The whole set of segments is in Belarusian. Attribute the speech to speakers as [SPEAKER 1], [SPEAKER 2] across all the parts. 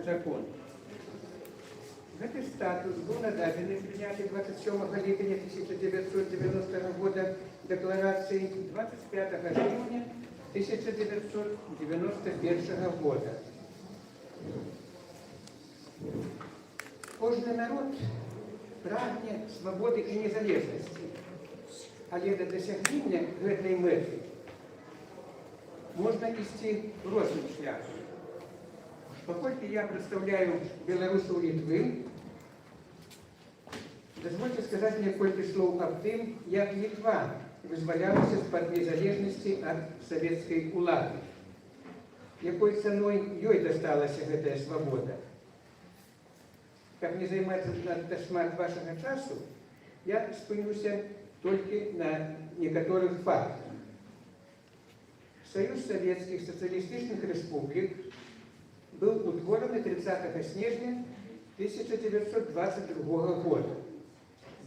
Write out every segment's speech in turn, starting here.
[SPEAKER 1] закон. Гэты статус быў нададзены прыняты 27 ліпеня 1990 года дэкларацыі 25 жніўня 1991 года. Кожны народ прагне свабоды і незалежнасці, але да дасягнення гэтай мэты можна ісці розным шляхам. Паколькі я прадстаўляю беларусаў Літвы, дазвольце сказаць некалькі слоў аб тым, як Літва вызвалялася з-пад незалежнасці ад савецкай улады. Якой цаной ёй дасталася гэтая свабода? Каб не займацца надта шмат вашага часу, я спынюся толькі на некаторых фактах. Саюз Савецкіх сацыялістычных рэспублік быў утвораны 30 снежня 1922 года.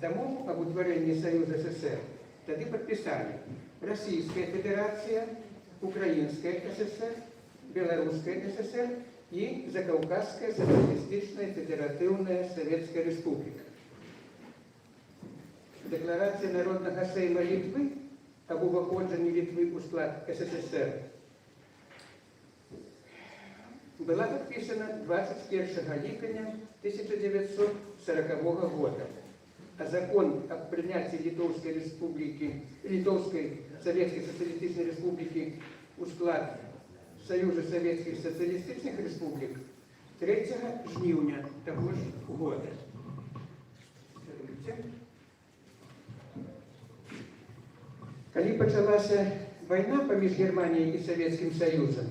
[SPEAKER 1] Дамову об утворении Союза СССР тады подписали Российская Федерация, Украинская ССР, Белорусская ССР и Закавказская Социалистическая Федеративная Советская Республика. Декларация Народного Сейма Литвы об уваходжанні Литвы у склад СССР была подписана 21 липня 1940 года, а закон о принятии Литовской Советской Социалистической Республики у склад Союза Советских Социалистических Республик 3 жніўня того ж года. Калі пачалася вайна паміж Германіяй і Савецкім Саюзам,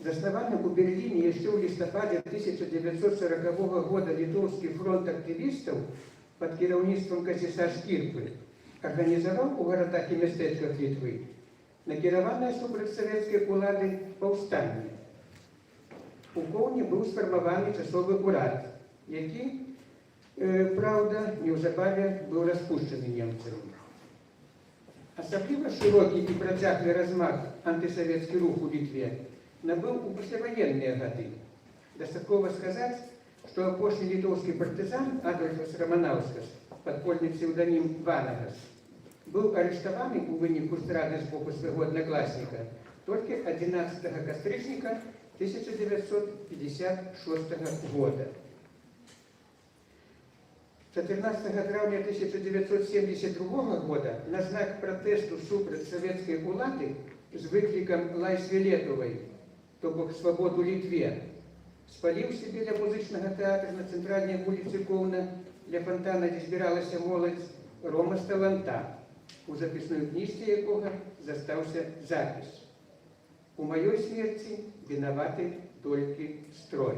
[SPEAKER 1] заснаваны у Берліне яшчэ ў лістападзе 1940 года літоўскі фронт актывістаў пад кіраўніцтвам Казіса Шкірпы арганізаваў у гарадах і мястэчках Літвы накіраванае супраць савецкай улады паўстанне. У Коўні быў сфармаваны часовы урад, які, праўда, неўзабаве быў распушчаны немцамі. Асабліва шырокі і працяглы размах антысавецкі рух у Літве набыў у пасляваенныя гады. Дастаткова сказаць, што апошні літоўскі партызан Адольфас Раманаўскас, падпольны псеўданім Ванагас, быў арыштаваны ў выніку здрады з боку свайго аднакласніка толькі 11 кастрычніка 1956 года. 14 траўня 1972 года на знак пратэсту супраць савецкай улады з выклікам Лайсвелетавай, то бок свабоду Літве, спаліўся біля музычнага тэатра на цэнтральнай вуліцы Коўна, ля фантана, дзе збіралася моладзь, Рома Сталанта, у запісной кніжцы якога застаўся запіс: «У маёй смерці вінаваты толькі строй».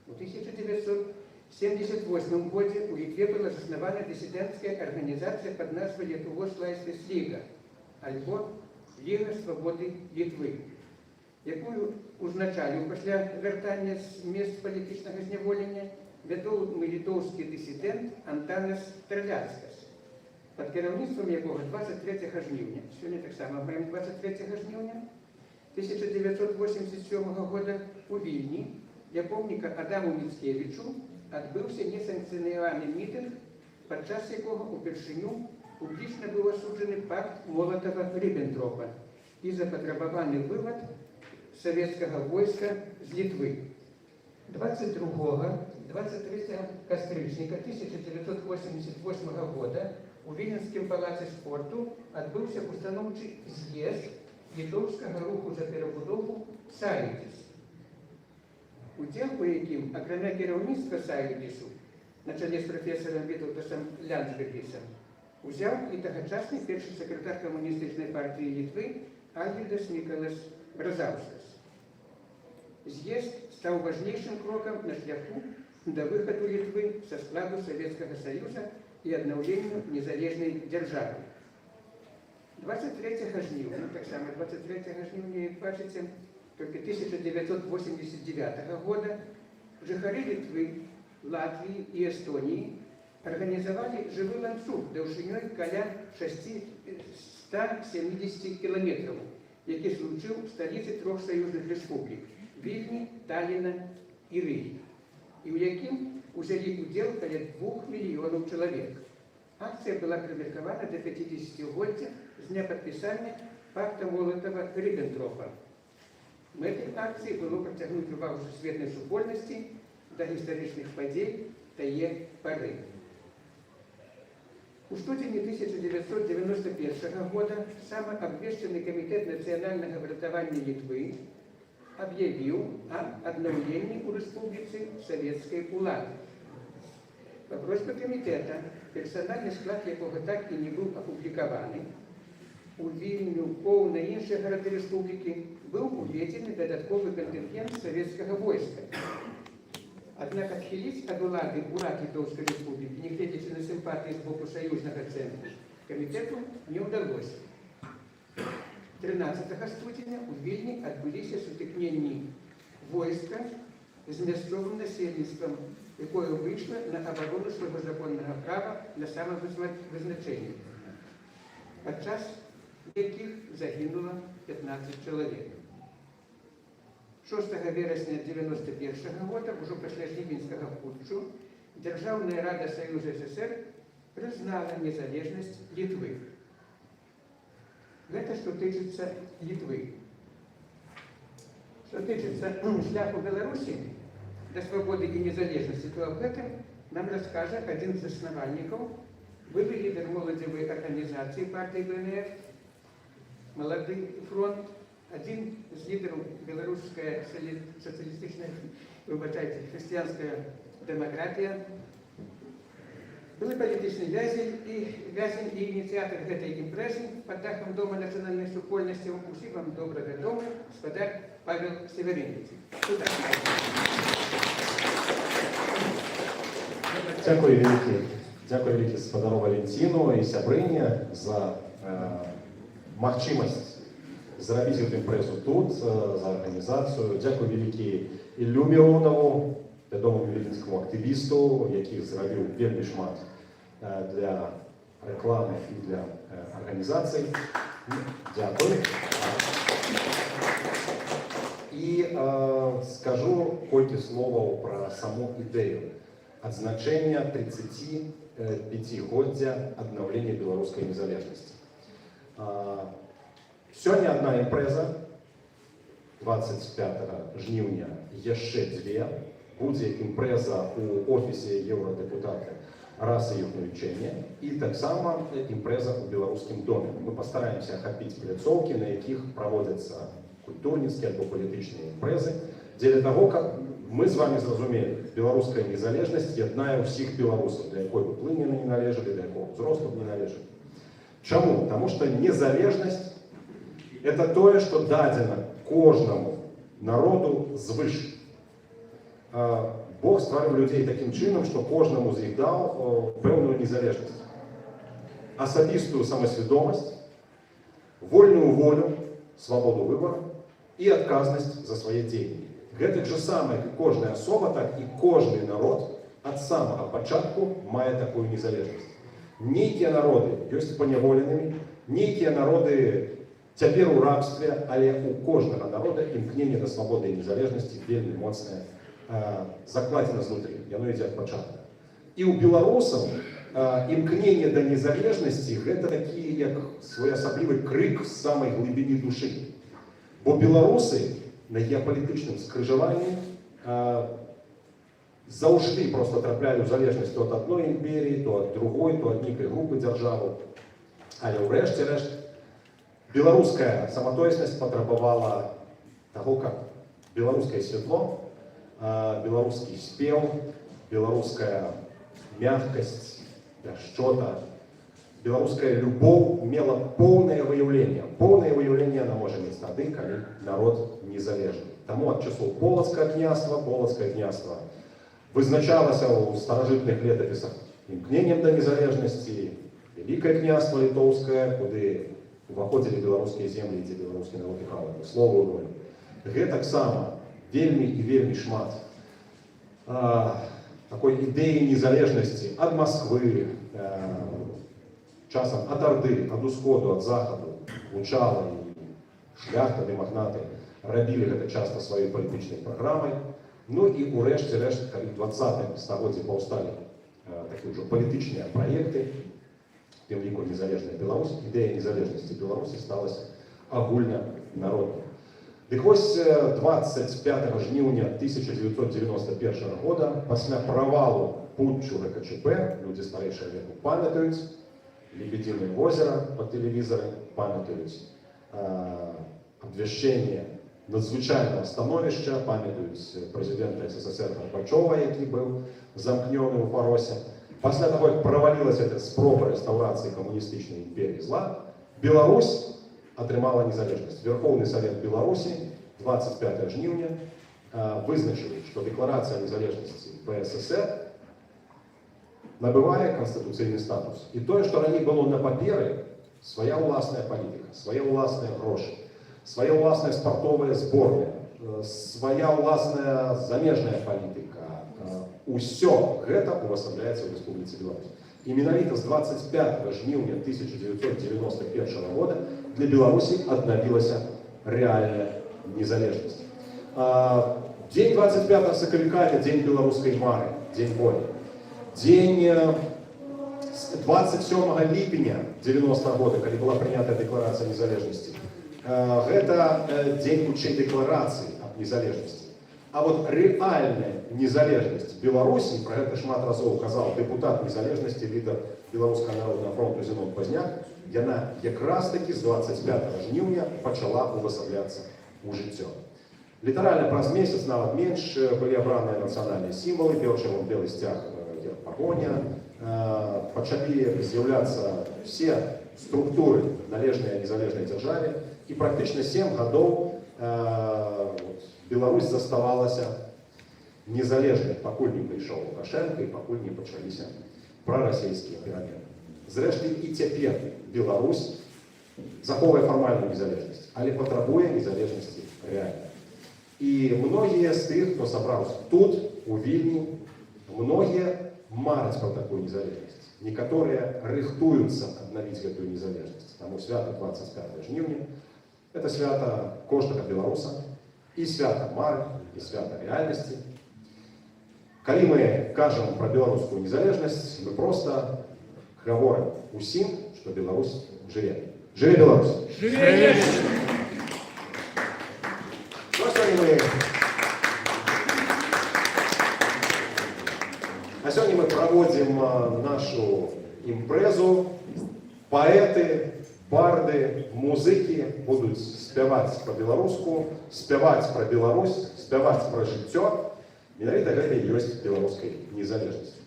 [SPEAKER 1] У 1978 годзе у Літве была заснавана дысідэнцкая арганізацыя пад назвай Летувos Laisvės lyga, альбо Ліга свабоды Літвы, якую узначаліў пасля вяртання з мест палітычнага зняволення вядомы літоўскі дысідэнт Антанас Тэрляцкас, пад кіраўніцтвам якога 23 жніўня, сёння таксама маем 23 жніўня 1987 года у Вільні, ля помніка Адаму Міцкевічу адбыўся несанкцыянаваны мітынг, падчас якога упершыню публічна быў асуджаны пакт Молатава-Ріббентропа і запатрабаваны вывад савецкага войска з Літвы. 22-23 кастрычніка 1988 года у Віленскім палацы спорту адбыўся устаноўчы з'езд літоўскага руху за перабудову Саюдзіс, удзел у якім, акрамя кіраўніцтва Саюдзісу на чале з прафесарам Вітаўтасам Ляндсбергісам, узяў і тагачасны першы сакратар камуністычнай партыі Літвы Альгірдас Мікалас Бразаўскас. З'езд стаў важнейшым крокам на шляху да выхаду Літвы са складу Савецкага Саюза і аднаўленню незалежнай дзяржавы. 23 жніўня, таксама 23 жніўня, як бачыце, толькі 1989 года жыхары Літвы, Латвіі і Эстоніі арганізавалі жывы ланцуг даўжынёй каля 170 кіламетраў, які злучыў сталіцы трох саюзных рэспублік Вільні, Талліна і Рigi, і ў якім узялі удзел каля 2 мільёнаў чалавек. Акцыя была прымеркавана да 50-годдзя з дня падпісання пакта Молатава-Ріббентропа. Мэтай акцыі было прыцягнуць увагу сусветнай супольнасці да гістарычных падзей тае пары. У студзені 1991 года самаабвешчаны Камітэт нацыянальнага выратавання Літвы аб'явіў аб аднаўленні ў рэспубліцы савецкай улады. Па просьбе камітэта, персанальны склад якога так і не быў апублікаваны, у Вільню, Коўна і іншыя гарады рэспублікі быў уведзены дадатковы кантынгент савецкага войска. Аднак адхіліць ад улады ўрад Літоўскай рэспублікі, нягледзячы на сімпатыі з боку саюзнага цэнтру, камітэту не ўдалося. 13 студзеня ў Вільні адбыліся сутыкненні войска з мясцовым насельніцтвам, якое выйшла на абарону свайго законнага права на самавызначэнне, падчас якіх загінула 15 чалавек. 6 верасня 1991 года, ужо пасля жнівеньскага путчу, Дзяржаўная рада Саюза СССР прызнала незалежнасць Літвы. Гэта што тычыцца Літвы. Што тычыцца шляху Беларусі да свабоды і незалежнасці, то аб гэтым нам раскажа адзін з заснавальнікаў, былы лідар моладзевай арганізацыі партыі БНФ, Малады фронт, адзін з лідараў беларуская сацыялістычная, хрысціянская дэмакратія, былы палітычны вязень і ініцыятар гэтай імпрэзы пад дахам Дома нацыянальнай супольнасці. Усім вам добра вядомы гаспадар Павел Северинец.
[SPEAKER 2] Дякую вялікі спадару Валентину і сябрыне за магчымасць зрабіць эту імпрэзу тут, за арганізацыю. Дзякую вялікі Іллю Міронаву, вядомаму віленскаму актывісту, які зрабіў вельмі шмат для рэкламы і для арганізацый. Дзякую. І скажу колькі словаў пра саму ідэю адзначэння 35-годдзя аднаўлення беларускай незалежнасці. Сёння одна імпрэза, 25 жніўня яшчэ дзве, будзе імпрэза ў офісе еўрадэпутата расы і ўключэння і таксама імпрэза ў беларускім доме. Мы пастараемся ахапіць пляцоўкі, на якіх праводзяцца культурніцкія альбо палітычныя імпрэзы, дзеля таго, каб мы з вами зразумелі, беларуская незалежнасць яднае ўсіх беларусаў, да якой бы плыні не належалі, да якого ўзросту не належалі. Чаму? Таму што незалежнасць – это тое, што дадзена кожнаму народу звыш. Бог стварыў людзей такім чынам, што кожнаму з іх даў пэўную незалежнасць. Асабістую самасвядомасць, вольную волю, свабоду выбора і адказнасць за свае дзеянні. Гэтак жа самае, як кожная асоба, так і кожны народ ад самага пачатку мае такую незалежнасць. Нейкія народы ёсць паняволенымі, нейкія народы цяпер у рабстве, але у кожнага народа імкненне да свабоды і незалежнасці вельмі моцнае закладзена знутры, яно ідзе ад пачатку. І ў беларусаў імкненне да незалежнасці гэта такі як своеасаблівы крык з самай глыбіні душы. Бо беларусы на геапалітычным скрыжаванні заўжды просто траплялі ў залежнасць то ад адной імперіі, то ад другой, то ад нейкай групы дзяржаваў. Але ўрэшце рэшт беларуская саматоеснасць патрабавала таго, каб беларускае святло, беларускі спеў, беларуская мягкасць, пяшчота, беларуская любоў мела поўнае выяўленне. Поўнае выяўленне яна можа мець тады, калі народ незалежны. Таму ад часоў полацкае княства вызначалася ў старажытных летапісах імкненнем да незалежнасці, Вялікае княства літоўскае, куды уваходзілі беларускія землі, дзе беларускі народ іграў словую ролю. Гэтаксама вельмі і вельмі шмат такой ідэі незалежнасці ад Масквы, часам ад Арды, ад усходу, ад захаду, гучала і шляхта ды магнаты рабілі гэта часта сваёй палітычнай праграмай. Ну і ўрэшце рэшт, калі ў 20-м стагоддзі паўсталі такія ўжо палітычныя праекты, тым ліку незалежная Беларусь, ідэя незалежнасці Беларусі сталася агульнанароднай. Дык вось 25 жніўня 1991 года, пасля правалу путчу ГКЧП, людзі старэйшага веку памятаюць, Лебединое озеро по телевизору памятуюць, абвяшчэнне надзвычайнага становішча, памятуюць прэзідэнта СССР Горбачова, які быў замкнёны ў Фаросе. Пасля таго, як правалілася эта спроба рэстаўрацыі камуністычнай імперіі зла, Беларусь атрымала незалежнасць. Верховны Савет Беларусі 25 жніўня вызначыў, што дэкларацыя незалежнасці БССР набывае канстытуцыйны статус. І тое, што раней было на паперы, свая ўласная палітыка, свае ўласныя грошы, свая ўласная спартовая зборная, свая ўласная замежная палітыка. Усё гэта увасабляецца ў Рэспубліцы Беларусь. І менавіта з 25 жніўня 1991 года для Беларусі аднавілася рэальная незалежнасць. Дзень 25 сакавіка – это дзень беларускай мары, дзень волі. Дзень 27 ліпеня 90 года, калі была прынята дэкларацыя незалежнасці, гэта дзень хутчэй дэкларацыі аб незалежнасці. А вот рэальная незалежнасць Беларусі, пра гэта шмат разоў казаў дэпутат незалежнасці, лідар Беларускага народнага фронту Зенон Пазняк, яна якраз такі з 25 жніўня пачала увасабляцца ў жыццё. Літаральна праз месяц, нават менш, былі абраныя нацыянальныя сімвалы, першым белы сцяг герб пагоня, пачалі з'яўляцца все структуры належныя незалежнай дзяржаве, і практычна 7 гадоў Беларусь заставалася незалежнай, пакуль не прыйшоў Лукашенко і пакуль не пачаліся прарасійскія перамены. Зрэшты, і цяпер Беларусь захоўвае фармальную незалежнасць, але патрабуе незалежнасці рэальна. І многія з тых, хто сабраўся тут, у Вільні, многія мараць пра такую незалежнасць. Некаторыя рыхтуюцца аднавіць гэтую незалежнасць. Таму свята 25 жніўня – это свята кожнага беларуса, і свята мары, і свята рэальнасці. Калі мы кажам пра беларускую незалежнасць, мы проста гаворым усім, што Беларусь жыве. Жыве Беларусь! Жыве! Сёння мы праводзім нашу імпрэзу. Паэты, барды, музыкі будуць спяваць па-беларуску, спяваць пра Беларусь, спяваць пра жыццё. Менавіта гэта і ёсць беларускай незалежнасць.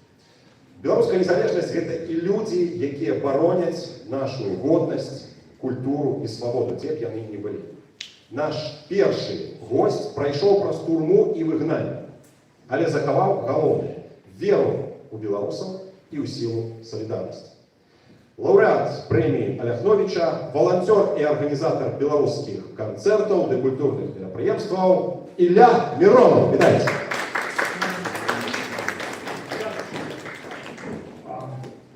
[SPEAKER 2] Беларуская незалежнасць – гэта і людзі, якія бароняць нашу годнасць, культуру і свабоду, дзе б яны не былі. Наш першы госць прайшоў праз турму і выгнанне, але захаваў галоўнае – веру ў беларусаў і ў сілу салідарнасці. Лаўрэат прэміі Аляхновіча, валанцёр і арганізатар беларускіх канцэртаў ды культурных мерапрыемстваў Ілля Міронов. Вітайце!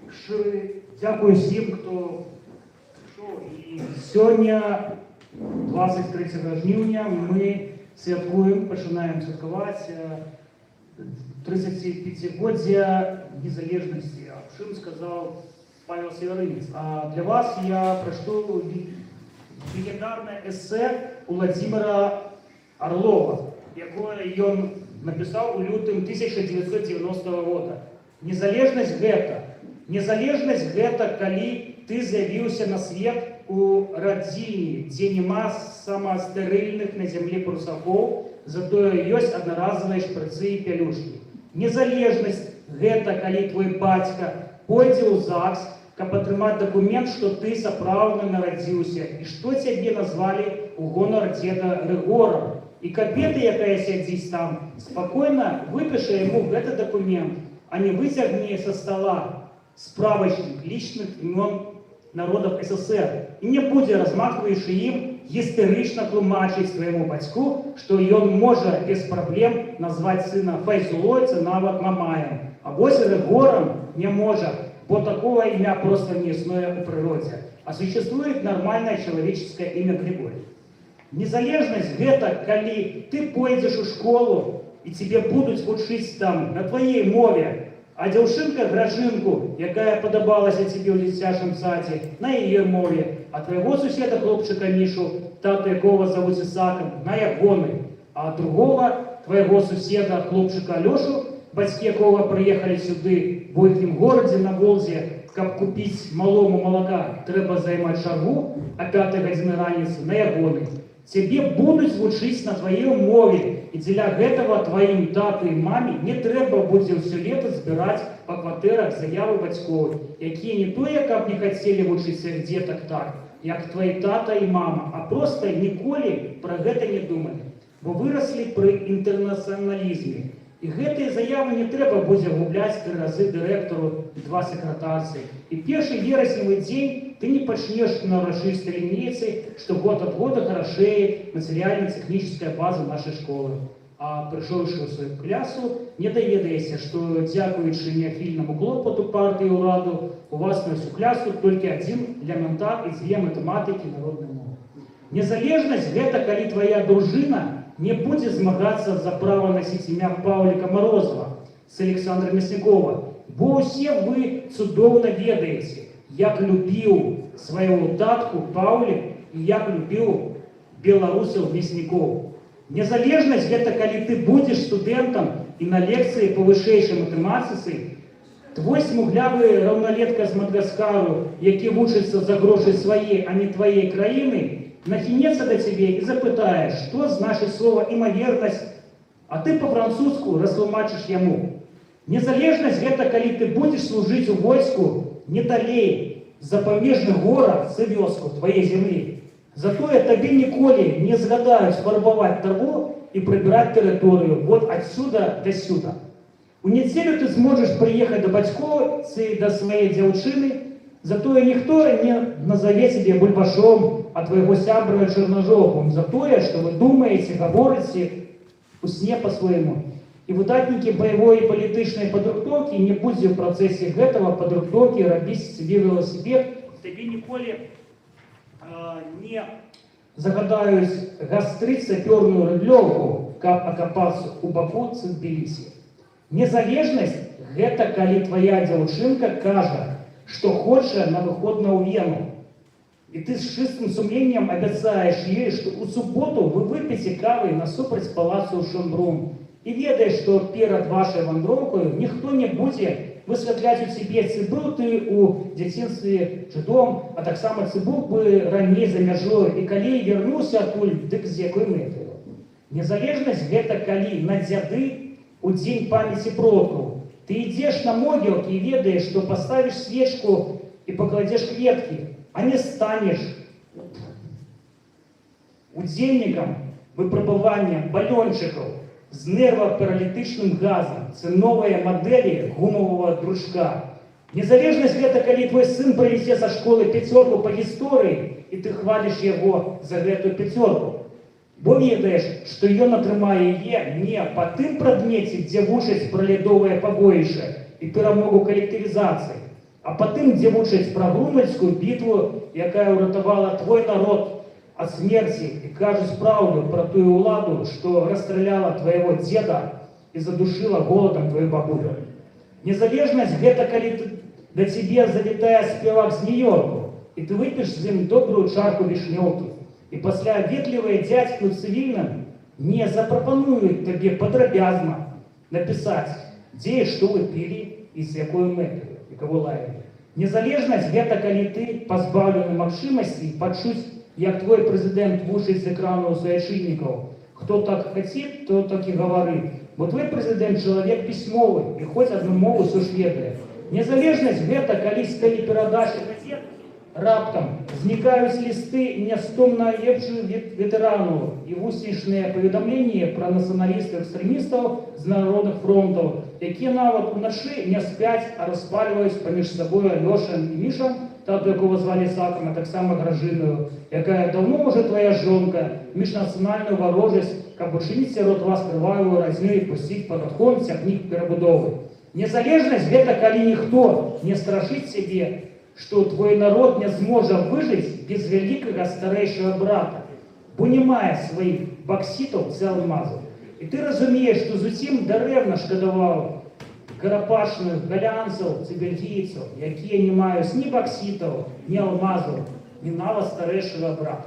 [SPEAKER 3] Шчыры дзякуй усім, хто прыйшоў. І сёння, 23 жніўня, мы святкуем, пачынаем святкаваць 35-годдзя незалежнасці, аб чым сказаў Павел Северынец. А для вас я прочту легендарное эссе Владимира Орлова, якое ён написал у лютым 1990 года. Незалежнасць гэта, калі ты з'явіўся на свет у радзільні, дзе няма самастэрыльных на зямле прусакоў, затое ёсць аднаразовыя шпрыцы і пялюшкі. Незалежнасць гэта, калі твой бацька пойдзе ў ЗАГС, каб атрымаць дакумент, што ты сапраўдна нарадзіўся і што цябе назвалі ў гонар дзеда Рыгора. І кабета, якая сядзіць там, спакойна выпіша яму гэты дакумент, а не выцягне са стола справачнік лічных імён народов СССР і не будзе, размахваючы ім, гістэрычна тлумачыць свайму бацьку, што ён можа без праблем назваць сына Файзулой ці нават Мамаем. А вось Рыгорам не можа, бо такого имя просто не існуе у природе. А существует нормальное человеческое имя Григорий. Незалежнасць гэта калі ты пойдзеш у школу і тебе будуць вучыць там на твоей мове, а дзяўчынка Гражынку, якая падабалася тебе ў дзіцячым садзе, на яе мове, а твайго суседа хлопчыка Мішу, тату якого завуць Ісакам, на ягоны, а другого твайго суседа хлопчыка Лёшу, бацькі якого прыехалі сюды, бо ў іхнім горадзе на Волзе, каб купіць малому малака, трэба займаць чаргу, а 5 гадзіны раніцы на ягоны. Цябе будуць вучыць на твоей мове, і дзеля гэтага тваім тату і маме не трэба будзе ўсё лета збіраць па кватэрах заявы бацькоў, якія не тое, каб не хацелі вучыць сваіх дзетак так, як твои тата і мама, а проста ніколі пра гэта не думалі, бо выраслі пры інтэрнацыяналізме. І гэтыя заявы не трэба будзе губляць 3 разы дырэктару і 2 сакратарцы. І першы верасневы дзень ты не пачнеш на ўрачыстай лінейцы, што год ад года харашэе матэрыяльна-тэхнічная база нашай школы. А прыйшоўшы ў сваю клясу, не даведаешся, што дзякуючы неахільнаму клопату партыі і ўраду у вас на ўсю клясу толькі 1 элементар і 2 матэматыкі народнай мовы. Незалежнасць гэта калі твоя дружына не будзе змагацца за права насіць імя Паўліка Морозова з Александра Мяснікова, бо ўсе вы цудоўна ведаеце, як любіў свайго татку Паўлік і як любіў беларусаў Мяснікоў. Незалежнасць гэта калі ты будзеш студэнтам і на лекцыі па вышэйшай матэматыцы, твой смуглявы раўналетка з Мадагаскару, які вучыцца за грошы свае, а не твоей краіны, нахінецца да цябе і запытае, што значыць слова імавернасць, а ты па-французску растлумачыш яму. Незалежнасць гэта калі ты будзеш служыць у войску не далей за памежны горад за вёску твоей зямлі. Затое табе ніколі не згадаюць фарбаваць траву і прыбіраць тэрыторыю вот адсюда да сюда. У нядзелю ты зможаш прыехаць да бацькоў ці да сваей дзяўчыны, затое ніхто не назаве цябе бульбашом, а твайго сябра чарнажовым, за тое, што вы думаеце, гаворыце у сне па-свойму. І выдатнікі баявой і палітычнай падрыхтоўкі не будзе ў працэсе гэтага падрыхтоўкі рабіць сабе веласіпед, табе ніколі не загадаюць гастрыць сапёрную рыдлёўку, каб акапацца ў баку Тбілісі. Незалежнасць гэта калі твоя дзяўчынка кажа, што хоча на выход на Вену. І ты з чыстым сумленнем абяцаеш ёй, што ў суботу вы выпіце кавы насупраць палацу ў Шонбрун. І ведаеш, што перад вашай вандроўкаю ніхто не будзе высвятляць у цябе, ці быў ты ў дзяцінстве жыдом, а таксама ці быў бы раней за мяжою, і калі вярнуўся адтуль, дык з якой мэтаю. Незалежнасць гэта калі на дзяды у дзень памяці продкаў ты ідзеш на могілкі і ведаеш, што паставіш свечку і пакладзеш кветкі, а не станеш удзельнікам выпрабавання балёнчыкаў з нервапаралітычным газам, ці новыя мадэлі гумавага дружка. Незалежнасць гэта калі твой сын прынесе са школы 5 па гісторыі і ты хваліш яго за гэтую 5, бо ведаеш, што ён атрымае яе не па тым прадмеце, дзе вучаць пра лядовае пабоішча і перамогу калектывізацыі, а па тым, дзе вучаць пра Грумальскую бітву, якая ўратавала твой народ ад смерці, і кажуць праўду пра тую ўладу, што расстраляла твайго дзеда і задушыла голадам твою бабулю. Незалежнасць гэта калі да цябе завітае спевак з Нью-Йорку, і ты выпіш з ім добрую чарку вішнёўкі, і пасля ветлівыя дзядзькі ў цывільным не запрапануюць табе падрабязна напісаць, дзе і што вы пілі і з якой мэтаю, і каго лаялі. Незалежнасць гэта калі ты пазбаўлены магчымасці пачуць, як твой прэзідэнт вучыць з экранаў суайчыннікаў. Хто так хаціць, то так і гавары. Бо твой прэзідэнт чалавек пісьмовы і хоць адну мову суш ведае. Незалежнасць гэта калі з тэлеперадачы газет раптам знікаюць лісты не з том найлепшых ветэранаў і вусечныя паведамленні пра нацыяналістаў-экстрэмістаў з народных фронтаў, якія нават уначы не спяць, а распальваюць паміж сабой Лёшам і Мішам, тату якого звалі Ісакам, а таксама Гражынаю, якая даўно ўжо твоя жонка, міжнацыянальную варожасць, каб учыніць сярод вас крывавую разню і пусціць пад адхон цягнік перабудовы. Незалежнасць гэта калі ніхто не страшыць сябе, што твой народ не зможа выжыць без вялікага старэйшага брата. бо немає своїх бокситів це алмазів. І ти розумієш, що зовсім даремно шкодував карапашних голлянців чи бельгійців, які не мають ні бокситів, ні алмазів, ні навіть старшого брата.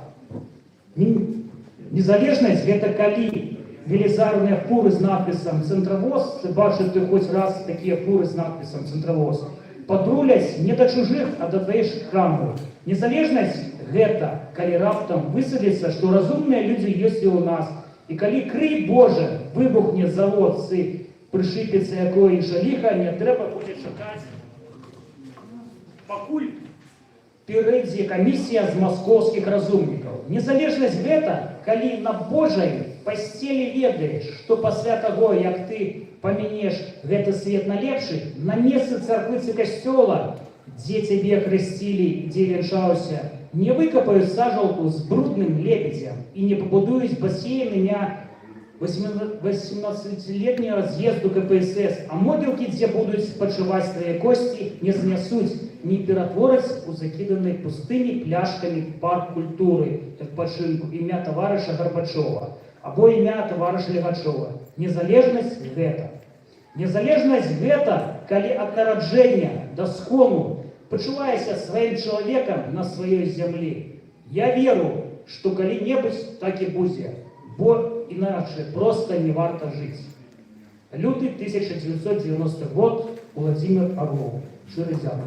[SPEAKER 3] Незалежність – це коли велизарні фури з надписом «Центровоз», це бачите хоч раз такі фури з надписом «Центровоз», подрулять не до чужих, а до твоїх храмів. Незалежність – це коли раптом висадиться, що розумні люди є і у нас. І коли, крий Боже, вибухне завод, і пришипиться якоїсь лиха, не треба буде чекати, покуль перейде комісія з московських розумників. Незалежність – це коли на Божій постелі ведаєш, що після того, як ти помінеш цей світ на лепший, на місце церкви чи костела, де тебе хрестили, де венчався, не викопають сажалку з брудним лебедем і не побудують басейн на 18-летнего з'їзду КПСС, а могилки, де будуть спочивати твої кості, не знесуть, не перетворять у закиданий пустими пляшками парк культури відпочинку ім'я товариша Горбачова або ім'я товариша Лігачова. Незалежність – це. Незалежність – це, коли від народження до скону почуваєшся своїм чоловіком на своїй землі. Я вірю, що коли-небудь так і буде, бо іначе просто не варто жити. Лютий 1990 год, Владимир Орлов. Щиро дякую.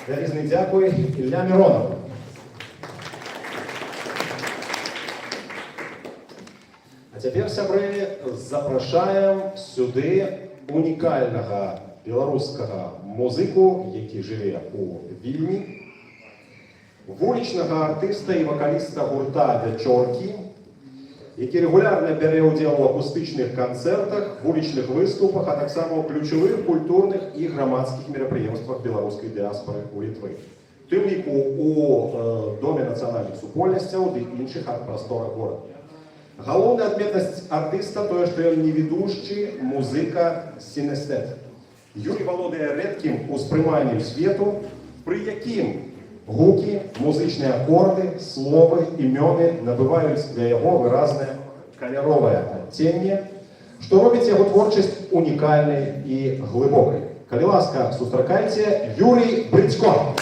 [SPEAKER 2] Велизний дякую. Ілля Миронов. А цяпер, сябры, запрашаем сюды унікальнага беларускага музыку, які жыве у Вільні, вулічнага артыста і вакаліста гурта «Вячоркі», які регулярна бярэ ўдзел у акустычных канцэртах, вулічных выступах, а таксама ў ключавых культурных і грамадскіх мерапрыемствах беларускай дыаспары ў Літвы. У тым ліку у Доме нацыянальных супольнасцяў ды іншых арт-прасторах горада. Галоўная адметнасць артыста тое, што ён не ведушчы, музыка, сінестэт. Юрий валодае рэдкім успрыманнем свету, пры якім гукі, музычныя акорды, словы, імёны набываюць для яго выразнае каляровае адценне, што робіць яго творчасць унікальнай і глыбокай. Калі ласка, сустракайце Юрий Брыцько.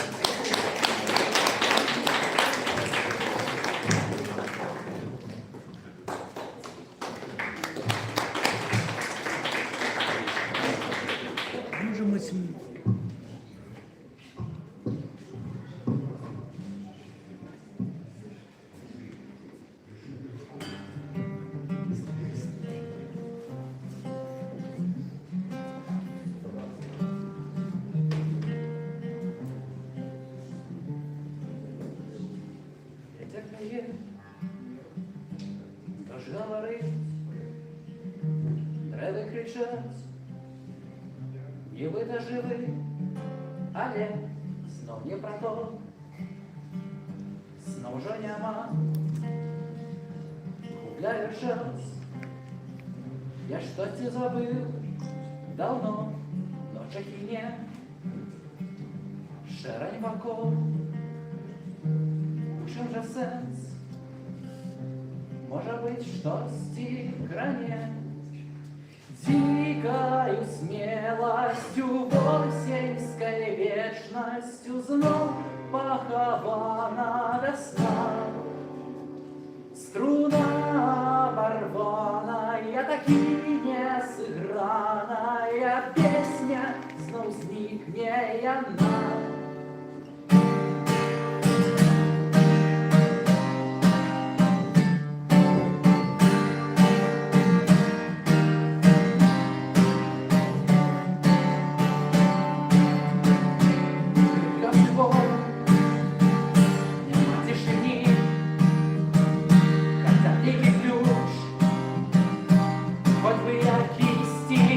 [SPEAKER 4] Тож говорить, треба кричать, ніби та живи, але знов не про то, знов же нема, губляю час, я щось не забив давно, но чекіння, шерень вакол, у чим же сенс? Может быть, что-то гране, дикою смелостью, волосейской вечностью, знов похована весна. Струна оборваная, таки не сыграная песня, знов зникне она. Хоть бы я кисти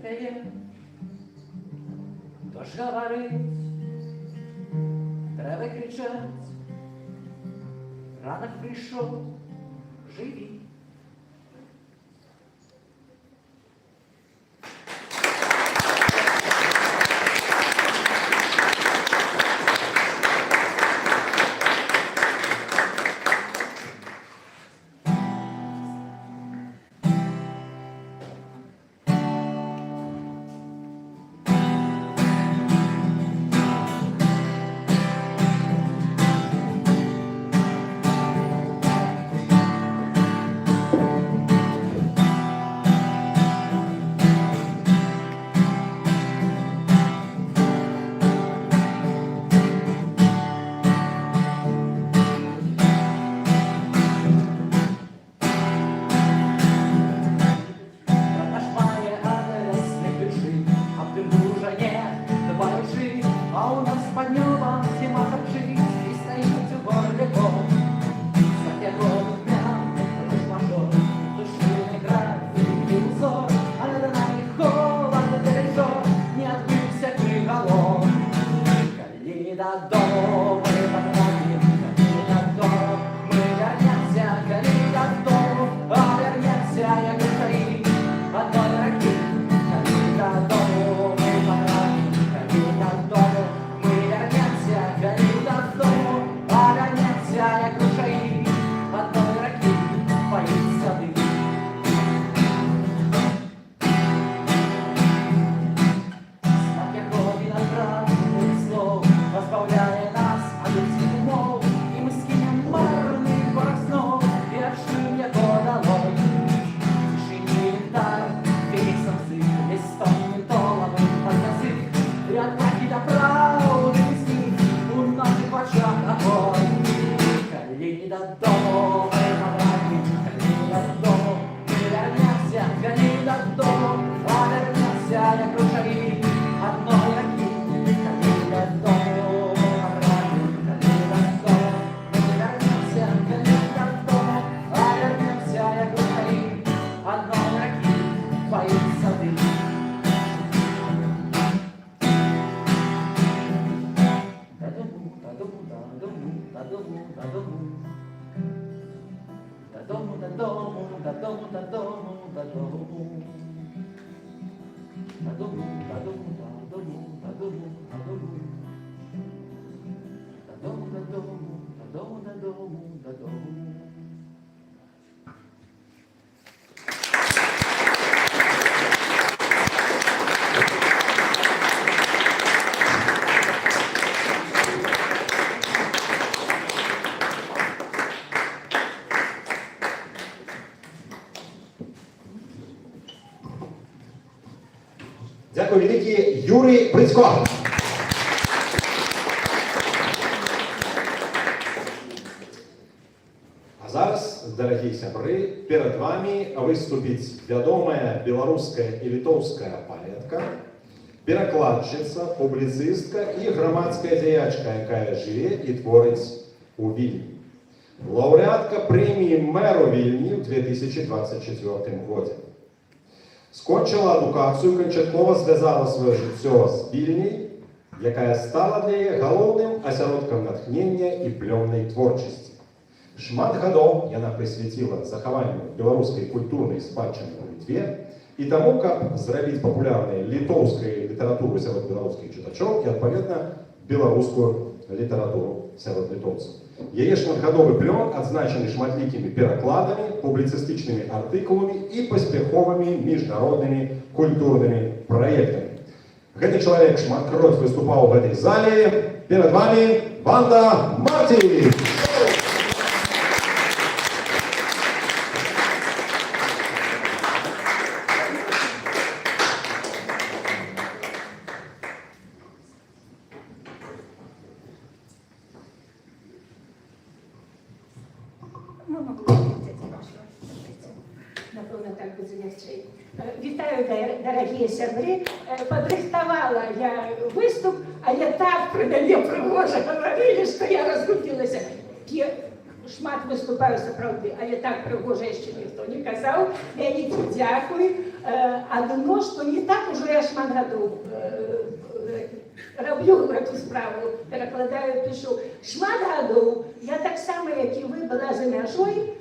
[SPEAKER 4] пяе, дождь говорит, треба кричать, ранок пришел, живи.
[SPEAKER 2] Дякую великий Юрій Брицько. А зараз, дорогие сябры, перед вами выступить вядомая беларуская и литовская паэтка, перакладчыца, публіцыстка і грамадская дзеячка, якая жыве і творыць у Вільні. Лаўрэатка прэміі мэру Вільні ў 2024 годзе. Скончила адукацыю, канчаткова звязала сваё жыццё з Вільняй, якая стала для яе галоўным асяродкам натхнення і плённай творчасці. Шмат гадоў яна прысвяціла захаванню беларускай культурнай спадчыны ў Літве і таму, каб зрабіць папулярнай літоўскай літаратуру сярод беларускіх чытачоў і, адпаведна, беларускую літаратуру сярод літоўцаў. Яе шматгадовы плён адзначаны шматлікімі перакладамі, публіцыстычнымі артыкуламі і паспяховымі міжнароднымі культурнымі праектамі. Гэты чалавек шматкроць выступаў у гэтай зале. Перад вами Ванда Марти!
[SPEAKER 5] Вітаю, дорогие сябры. Подрыхтовала я выступ, але так про мяне прыгожа говорили, что я разгубилась. шмат выступаю сапраўды, але так прыгожа яшчэ ніхто не казаў. Вялікі дзякуй. Адно, што не так ужо я шмат гадоў раблю гэту справу, перакладаю, пішу. Шмат гадоў я таксама, як і вы, была за мяжой,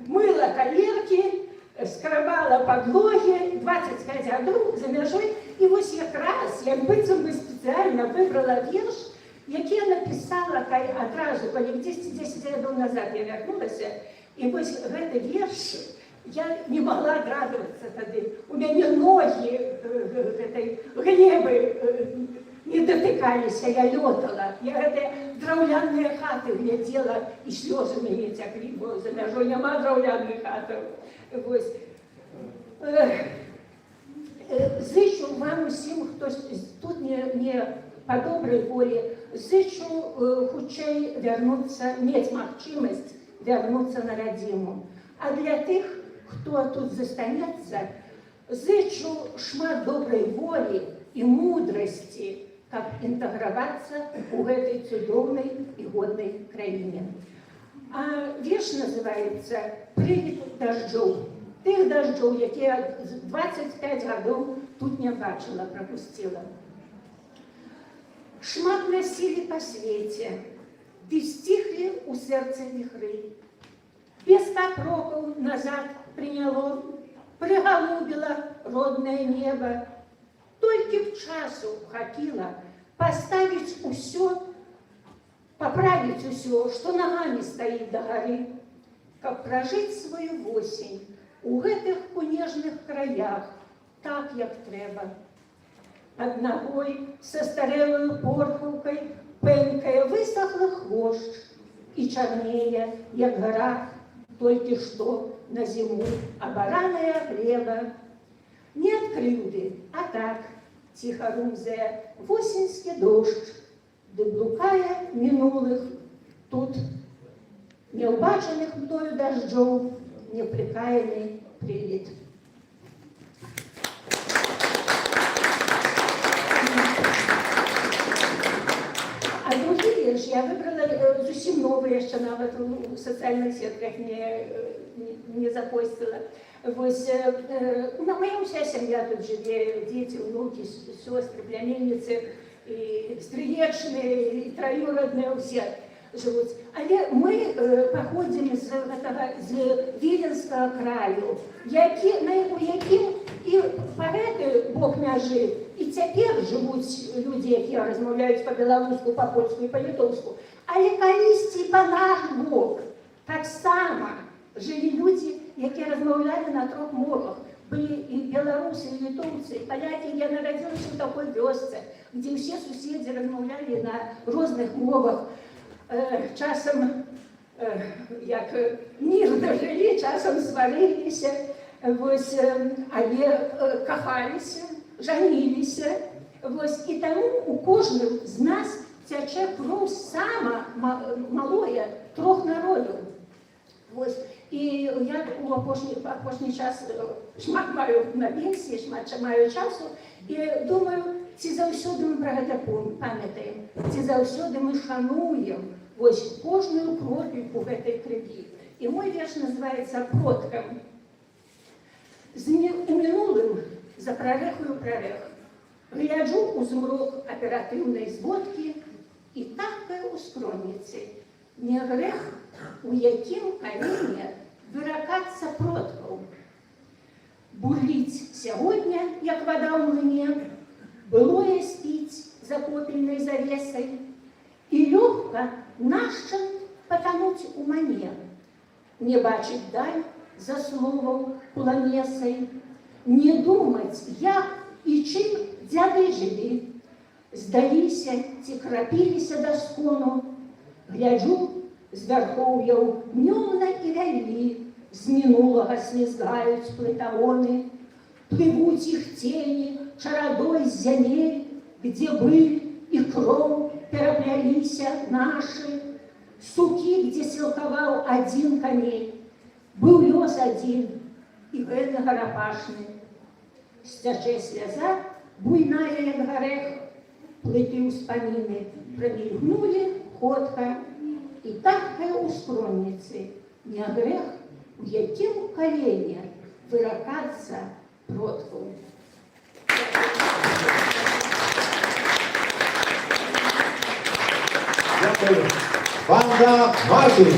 [SPEAKER 5] мыла калеркі, скрабала падлогі, 25 гадоў за мяжой. І вось якраз, як быццам бы спецыяльна выбрала верш, які я напісала адразу, калі 10 гадоў назад я вярнулася. І вось гэты верш я не могла радавацца тады. У мяне ногі гэтай глебы не датыкаліся, я лётала. Я гэтыя драўляныя хаты глядзела, і слёзы мяне цяклі, бо за мяжой няма драўляных хатаў. Вось. Зычу вам усім, хто тут не па добрай волі, зычу хутчэй вярнуцца, мець магчымасць вярнуцца на радзіму. А для тых, хто тут застанецца, зычу шмат добрай волі і мудрасці, каб інтэгравацца ў гэтай цудоўнай і годнай краіне. А верш называецца «Прывід дажджоў». Тых дажджоў, якія 25 гадоў тут не бачыла, прапусціла. Шмат насілі па свеце, ды сціхлі ў сэрцы віхры. Без папрокаў назад прыняло, прыгалубіла роднае неба. Толькі часу хапіла паставіць усё, паправіць усё, што нагамі стаіць да гары, каб пражыць сваю восень у гэтых кунежных краях так, як трэба. Пад нагой са старэлаю порхаўкай пэнькае высохла хвошч і чарнее, як гара, толькі што на зіму абараная глеба. Не ад крыўды, а так, ціха румзае восеньскі дождж, ды блукае мінулых тут неўбачаных мною дажджоў непрыкаяны прывід. А другі верш я выбрала зусім новы, яшчэ нават у сацыяльных сетках не запостила. Вось, моя ўся сям'я тут жыве, дзеці, ўнукі, сёстры, пляменніцы, і стрыечныя, і траюродныя, ўсе жывуць. Але мы паходзім з Віленскага краю, у якім і па гэты бок мяжы і цяпер жывуць людзі, якія размаўляюць па-беларуску, па-польску і па-літоўску. Але калісьці па наш бок таксама жылі людзі, якія размаўлялі на 3 мовах. Былі і беларусы, і літоўцы, і палякі. Я нарадзілася ў такой вёсцы, дзе ўсе суседзі размаўлялі на розных мовах. Часам, як мірна жылі, часам сварыліся, але кахаліся, жаніліся. І таму у кожным з нас цячэ кроў сама малое 3 народаў. І я у апошні час шмат маю на пенсіі, шмат маю часу, і думаю, ці заўсёды мы пра гэта памятаем, ці заўсёды мы шануем кожную кропельку гэтай крыві. І мой верш называецца «Продкам». У мінулым за прарэхаю прарэх гляджу ў змрок аператыўнай зводкі і тахкаю ў скронніцы. Не грэх, у якім калене выракацца продкаў. Бурліць сягоння, як вада ў млыне, былое спіць за попельнай завесай, і лёгка нашчант патануць у мане, не бачыць даль за словаў куламесай, не думаць, як і чым дзяды жылі, здаліся ці крапіліся да скону. Гляджу з вярхоўяў днёмна і вялі, з мінулага слізгаюць плытаоны, плывуць іх цені чарадой з зямель, где быль і кроў перапляліся нашы, сукі, где сілкаваў адзін камень. Быў лёс адзін, і гэты гарапашны. Сцячэ сляза, буйная, як гарэх, плыты ўспаміны прамільгнулі ходка І так у скромниці не грех, у яким колені виракаться продком.
[SPEAKER 6] Дякую. Ванда Маркевич.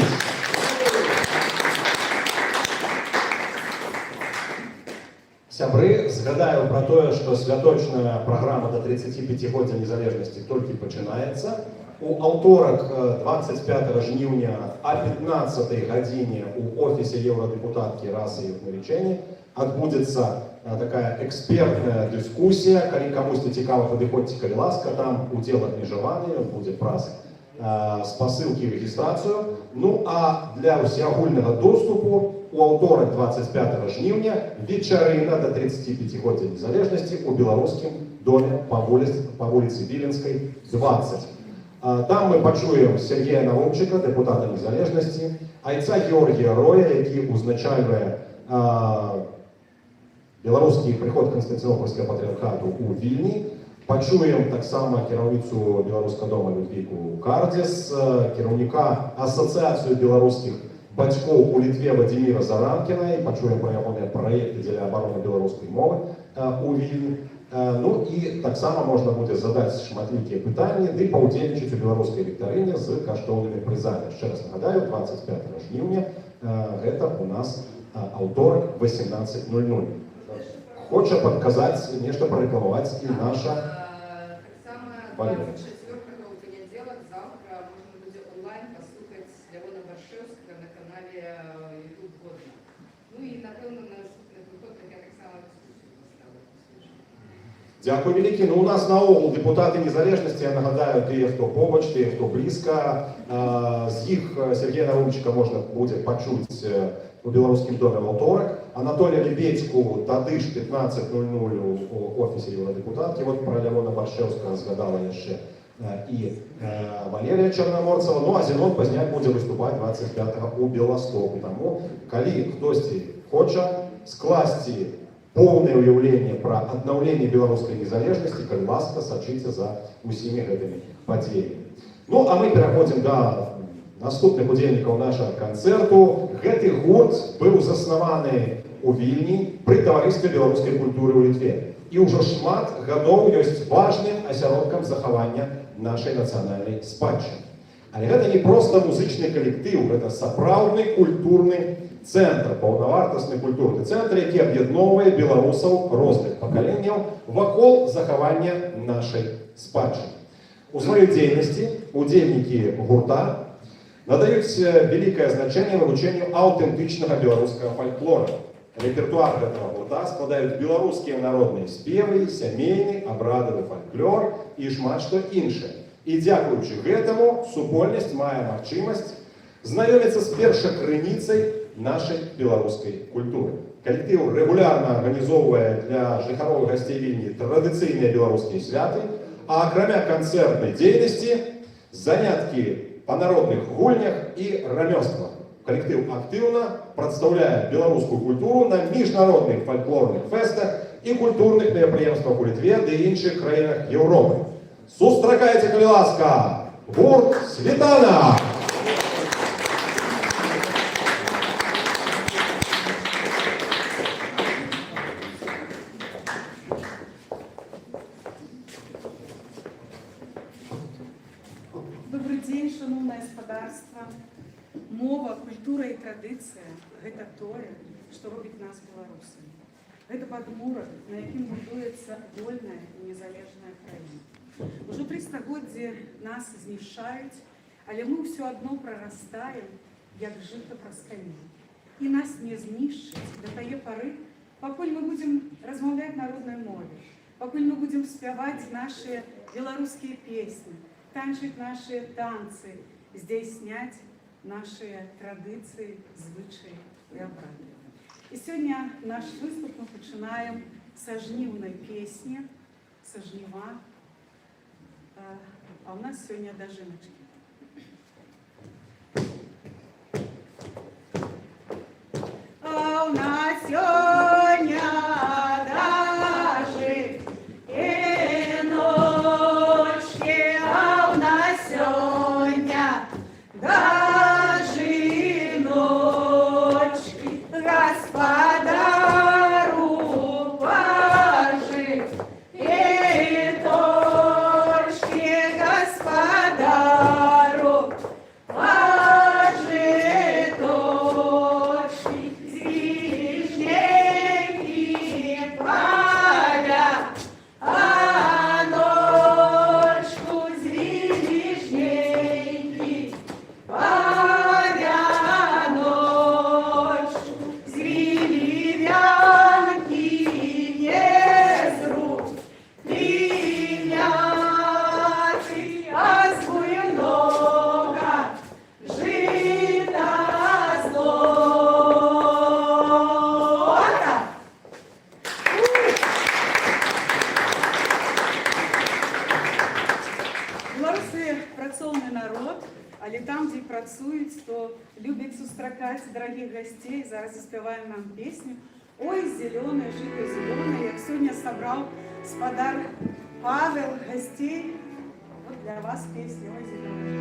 [SPEAKER 6] Сябры, згадаю про тое, што святочная праграма до 35 год незалежнасці толькі пачынаецца. У аўторак 25 жніўня о 15 гадзіне у офісе еўрадэпутаткі расы і ўзначэння адбудзецца такая экспертная дыскусія. Калі камусьці цікава, падыходзьце, калі ласка, там удзел абмежаваны, будзе праз спасылкі і рэгістрацыю. Ну а для ўсеагульнага доступу у аўторак 25 жніўня вечарына до 35 год незалежнасці у беларускім доме па вуліцы Віленскай, 20. Там мы пачуем Сергея Навумчыка, дэпутата незалежнасці, айца Георгія Роя, які узначальвае беларускі прыход Канстанцінопольскага патрыархату у Вільні. Пачуем таксама кіраўніцу беларускага дома Людвіку Кардзес, кіраўніка асацыяцыю беларускіх бацькоў у Літве Владзіміра Заранкіна, і пачуем пра ягоныя праекты дзеля абароны беларускай мовы у Вільні. Ну і таксама можна будзе задаць шматлікія пытанні ды паўдзельнічаць у беларускай віктарыне з каштоўнымі прызамі. Яшчэ раз нагадаю, 25 жніўня, гэта у нас аўторак 18:00. Хоча падказаць, нешта прарэкламаваць і наша Валерия.
[SPEAKER 7] 24 у понедельник, завтра можно будет онлайн послушать Леона Баршевского на канале YouTube Годно. Ну и, напевно, на наступних виходах я так само дискусію поставила.
[SPEAKER 6] Дзякуй вялікі. Ну, у нас наогул дэпутаты незалежнасці, я нагадаю, тыя, хто побач, тыя, хто блізка. З іх Сергея Навумчыка можна будзе пачуць у беларускім доме ў аўторак. Анатолія Лебедзьку тады ж 15:00 у офісе еўрадэпутаткі. Вот пра Леона Баршевскага згадала яшчэ і Валерія Чарнаморцава. Ну а Зенон Пазняк будзе выступаць 25 у Беластоку. Таму, калі хтосьці хоча скласці поўнае ўяўленне пра аднаўленне беларускай незалежнасці, калі ласка, сачыце за усімі гэтымі падзеямі. Ну а мы пераходзім да наступных удзельнікаў нашага канцэрту. Гэты гурт быў заснаваны у Вільні пры таварыстве беларускай культуры ў Літве. І ўжо шмат гадоў ёсць важным асяродкам захавання нашай нацыянальнай спадчыны. Але гэта не проста музычны калектыў, гэта сапраўдны культурны цэнтр, паўнавартасны культурны цэнтр, які аб'ядноўвае беларусаў розных пакаленняў вакол захавання нашай спадчыны. У сваёй дзейнасці удзельнікі гурта надаюць вялікае значэнне вывучэнню аўтэнтычнага беларускага фальклора. Рэпертуар гэтага гурта складаюць беларускія народныя спевы, сямейны, абрадавы фальклор і шмат што іншае. І дзякуючы гэтаму супольнасць мае магчымасць знаёміцца з першакрыніцай нашай беларускай культуры. Калектыў рэгулярна арганізоўвае для жыхароў і гасцей Вільні традыцыйныя беларускія святы, а акрамя канцэртнай дзейнасці заняткі па народных гульнях і рамёствах. Калектыў актыўна прадстаўляе беларускую культуру на міжнародных фальклорных фэстах і культурных мерапрыемствах у Літве ды іншых краінах Еўропы. Сустракайце, калі ласка, гурт «Светана».
[SPEAKER 8] Добрый дзень, шановнае спадарства. Мова, культура і традыцыя – гэта тое, што робіць нас беларусамі. Гэта падмурак, на якім будуецца вольная і незалежная краіна. Ужо 3 стагоддзі нас знішчаюць, але мы ўсё адно прарастаем, як жыта праз камень. І нас не знішчыць да тае пары, пакуль мы будзем размаўляць народнай мове, пакуль мы будзем спяваць нашыя беларускія песні, танчыць нашыя танцы, здзяйсняць нашыя традыцыі, звычаі і абрады. І сёння наш выступ мы пачынаем са жніўнай песні, са жніва, а ў нас сёння дажыначкі. А ў нас сёння дажы і ночкі, а ў нас сёння дажы. але там, где працуюць, то любяць сустракаць дарагіх гасцей. Зараз заспяваем нам песню «Ой, зеленое, жито зеленое», як сёння сабраў спадар Павел гостей. Вот для вас песня «Ой, зеленое».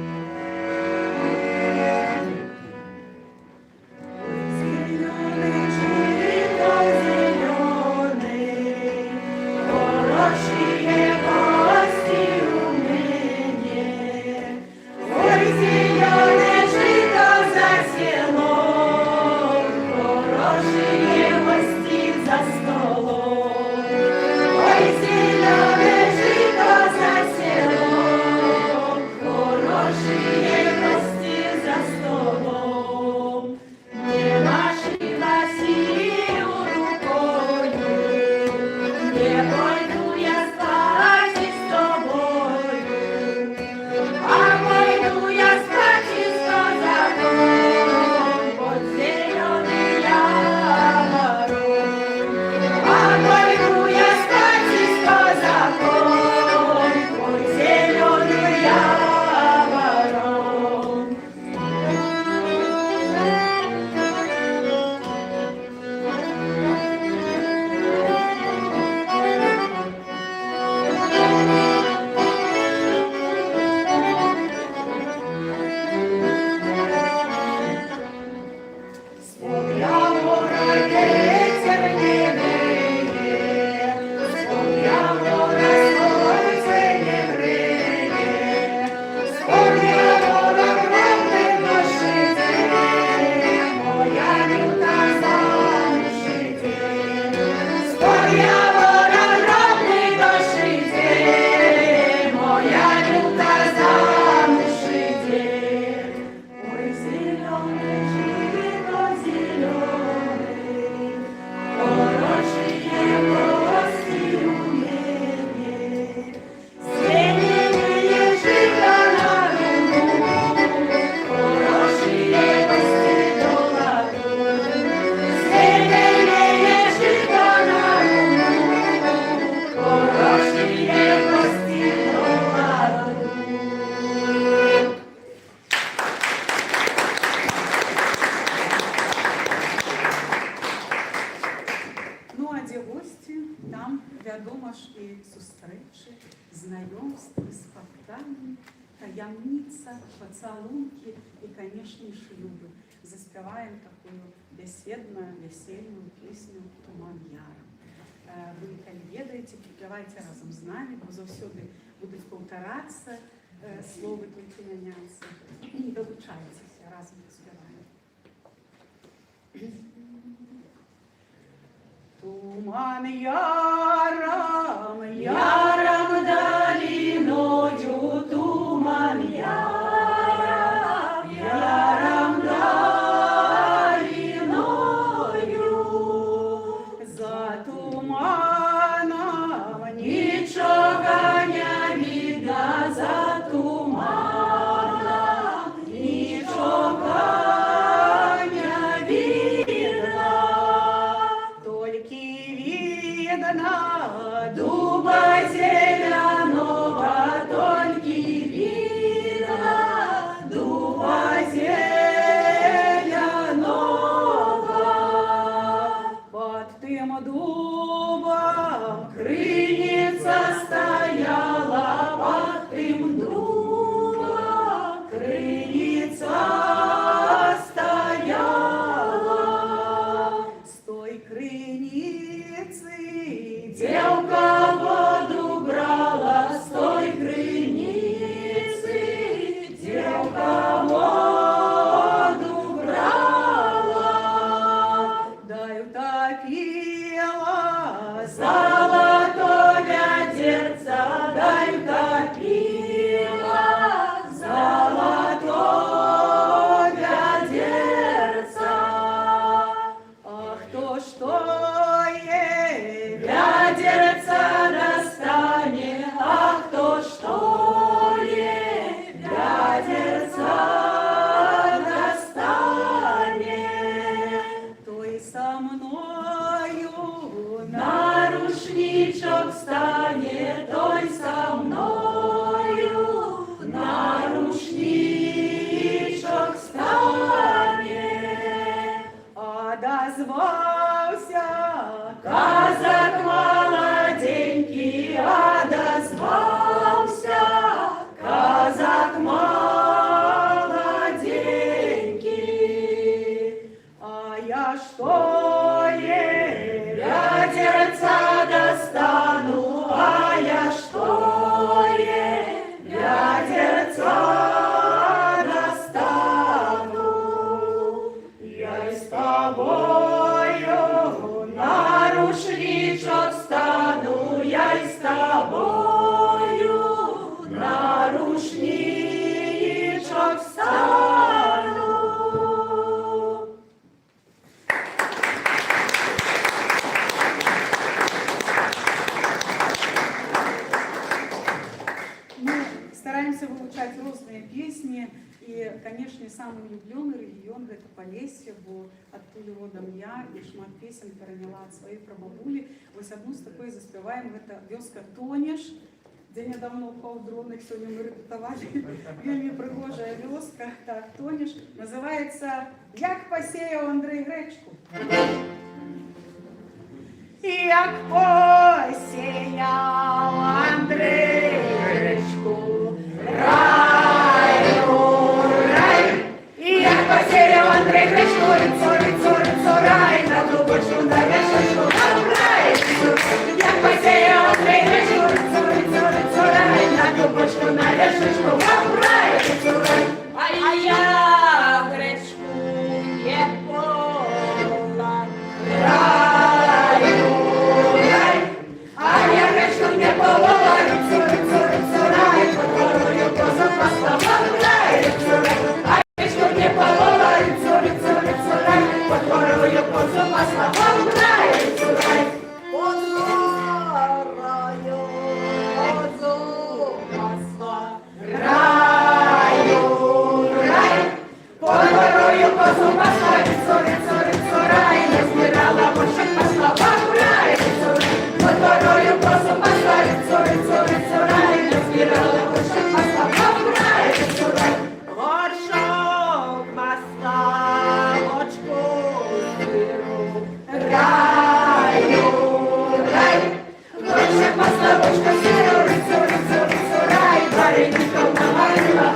[SPEAKER 8] Вядома ж і сустрэчы, знаёмствы, спатканні, таямніца, пацалункі і, канешне, шлюбы. Заспяваем такую бяседную, весельную песню «Туман яра». Вы, калі ведаеце, прыпявайце разам з намі, бо заўсёды будуць паўтарацца, словы толькі мяняцца. І далучайцеся, разам заспяваем. Туман яром, яром долиною, туман яром, яром долиною. За туманом ничего не видно, за туманом ничего не видно. Дуба зеленого только видно, дуба зеленого. Под тем дубом крыница стояла, под тем дубом крыница стояла. С той крыницы девка воду брала, с той крыницы девка воду брала. Да и утопила золотое ведерце, да и утопила золотое ведерце. Ах, то что ведерца достанет, ах, то что ведерца достанет, то и со мною на рушничок встанет, то и со мною на рушничок канешне, самы улюблены рэгіён гэта Палессе, бо адтуль родам я і шмат песен пераняла ад сваёй прабабулі. Вось адну з такой заспяваем, гэта вёска Тонеш, дзе нядаўно упаў дронік, сёння мы рэпетавалі. Вельмі прыгожая вёска, так, Тонеш. Называецца «Як пасеяў Андрэй грэчку». Як посеял Андрей гречку, рай, рай. Як посеял Андрей гречку, рыцо, рыцо, рыцо, рай, на трубочку, на вешочку, рай. Як посеял Андрей гречку, рыцо, рыцо, рыцо, рай, на трубочку, на вешочку, рай. А я гречку не пола, рай. Не полова, рыцо, рыцо, рыцо, рай, под горою коза пастава, рай, рыцо, рай. А речку не полова, рыцо, рыцо, рыцо, рай, под горою коза пастава, рай, рыцо, рай. Под горою козу пасла, раю, рай. Под горою козу пасла, рыцо, рыцо, рыцо, рай, не збирала больше пастава, рай, рыцо, рай. Под горою козу пасла, рыцо, рыцо, рыцо, рай, не збирала больше пастава, рай, рыцо, рай. Горшок масла, бочку сиру, раю, рай. Горшок масла, бочка сиру, рыцо, рыцо, рыцо, рай, вареников наварила,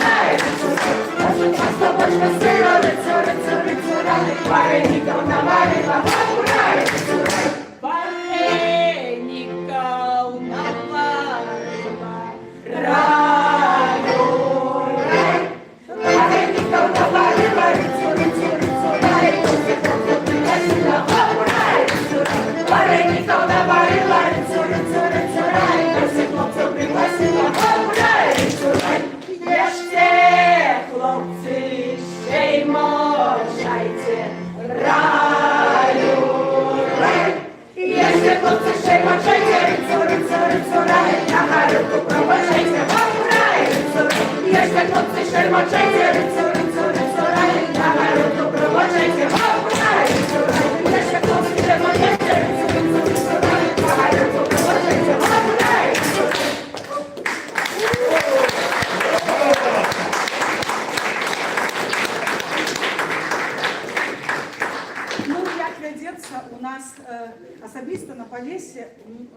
[SPEAKER 8] рай, рыцо, рай. Горшок масла, бочка сиру, рыцо, рыцо, рыцо, рай, вареников наварила, рай, рыцо, рай. Вареников наварила, раю, рай. Вареников наварила, рыцо, рыцо, рыцо, рай, после того приносила, рай, рыцо, рай. Вареников наварила, рыцо, рыцо, рыцо, рай, после хлопцев пригласила, рай, рыцо, рай. Ешьте, хлопцы, ще й можайте, раю, рай. Ешьте, хлопцы, ще й можайте, рыцо, рыцо, рыцо, рай, на горілку провожайте, рай, рыцо, рай. Ешьте, хлопцы, ще й можайте, рыцо, рыцо, рыцо, рай, на горілку провожайте, рай, рыцо, рай. Ешьте, хлопцы, ще й можайте, рыцо, рыцо, рыцо, рай, на горілку провожайте, рай, рыцо, рай. Ну, як вядзецца, у нас асабіста на Палесе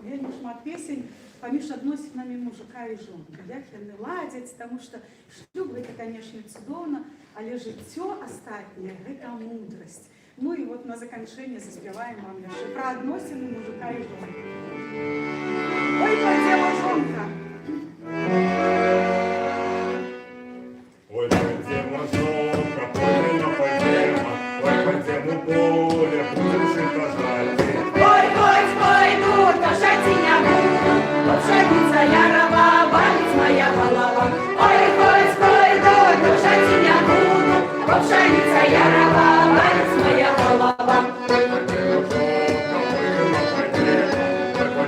[SPEAKER 8] вельмі шмат песень паміж адносінамі мужика і жонкі. Як яны ладзяць, таму што шлюб гэта, канешне, цудоўна, але жыццё астатняе гэта мудрасць. Ну і вот на заканчэнне заспяваем вам яшчэ пра адносіны мужика і жонкі. Ой, пойдзема жонка.
[SPEAKER 9] Ой, пойдема жонка, пойдема, пойдема, ой, пойдема поле, будем жито жать.
[SPEAKER 8] Ой, пойду, то жать и не буду, вот пшеница ярова, валит моя голова. Ой, пойду, то жать и не буду, вот пшеница ярова, валит моя голова.
[SPEAKER 9] Пойдема, пойдема,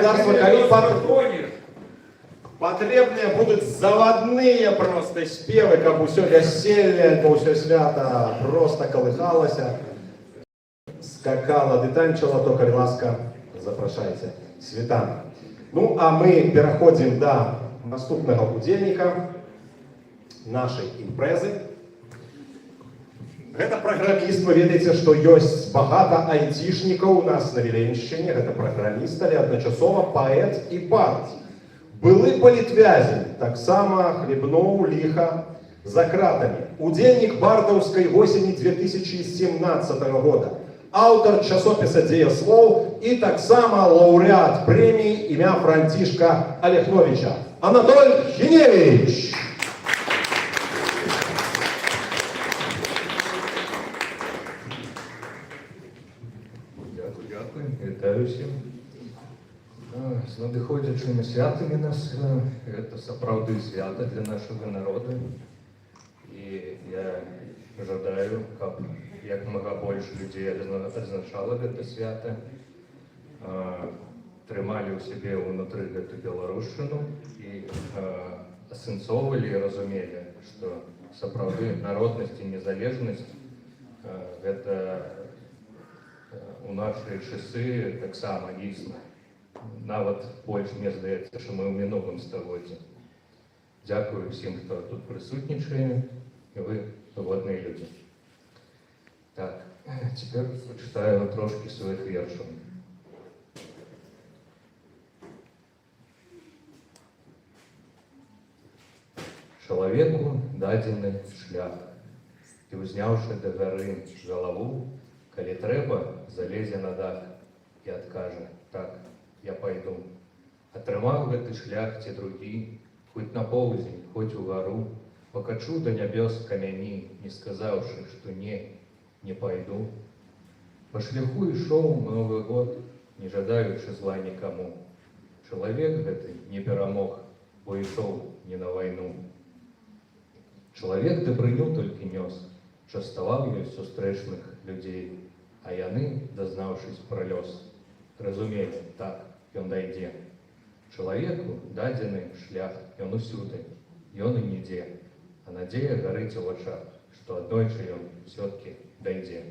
[SPEAKER 6] господарства, потребныя будуць завадныя просто спевы, каб усё вяселле, бо ўсё свята просто калыхалася, скакала ды танчыла, то, калі ласка, запрашайце світанка. Ну, а мы пераходзім да наступнага удзельніка нашай імпрэзы. Гэта праграміст, вы ведаеце, што ёсць багата айцішнікаў у нас на Віленшчыне. Гэта праграміст, але адначасова паэт і бард. Былы палітвязень, таксама хлебнуў ліха за кратамі. Удзельнік бардаўскай восені 2017 года. Аўтар часопіса «Дзеяслоў» і таксама лаўрэат прэміі імя Францішка Алехновіча. Анатоль Гіневіч!
[SPEAKER 10] Дякую, вітаю всім. З надыходзячымі святамі нас, гэта сапраўды свята для нашага народа. І я жадаю, каб як мага больш людзей адзначала гэта свята, трымалі ў сябе ўнутры гэту беларушчыну і асэнсоўвалі і разумелі, што сапраўды народнасць і незалежнасць гэта у нашыя часы таксама існа. Нават больш, мне здаецца, што мы ў мінулым стагоддзі. Дзякую всім, хто тут прысутнічае, і вы годныя людзі. Так, цяпер прачытаю трошкі сваіх вершаў. Чалавеку дадзены шлях, і ўзняўшы да гары галаву, калі трэба, залезе на дах і адкажа: так, я пойду. Атрымаў гэты шлях ці другі, хоць на поўдзень, хоць угару, пакачу да нябёс камяні, не сказаўшы, што не пойду. Па шляху ішоў Новы год, не жадаючы зла нікаму. Чалавек гэты не перамог, бо ішоў не на вайну. Чалавек дабрыню толькі нёс, частаваў ёй сустрэчных людзей, а яны, дазнаўшыся пра лёс, разумелі, так, ён дайдзе. Чалавеку дадзены шлях, ён усюды, ён і нідзе, а надзея гарыць у вачах, што аднойчы ён усё-ткі дайдзе.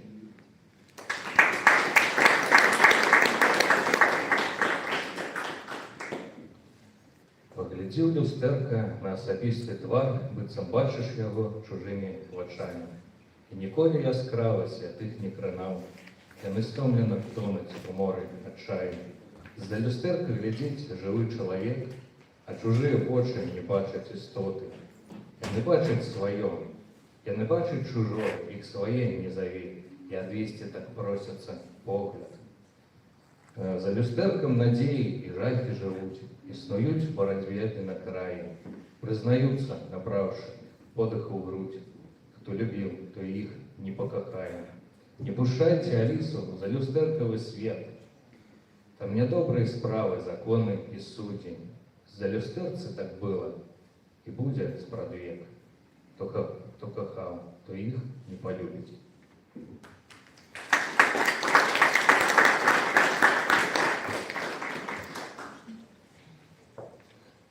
[SPEAKER 10] Паглядзі ў люстэрка на асабісты твар, быццам бачыш яго чужымі вачамі. І ніколі яскравасць ад іх не кранаў, яны стомлена тонуць у моры адчаю. З-за люстэрка глядзіць жывы чалавек, а чужыя вочы не бачаць істоты. Яны бачаць сваё, яны бачаць чужое, іх свае не заві, і адвесці так просяцца погляд. За люстэркам надзеі і жахі жывуць, існуюць у барацьбе на краі, прызнаюцца, набраўшы подыху ў грудь. Хто любіў, то іх не пакахае. Не пушчайце Алісу за люстэркавы свет. Там нядобрыя справы, законы і суддзі. За люстэрцы так было і будзе спрадвек. Хто кахаў, то іх не палюбіць.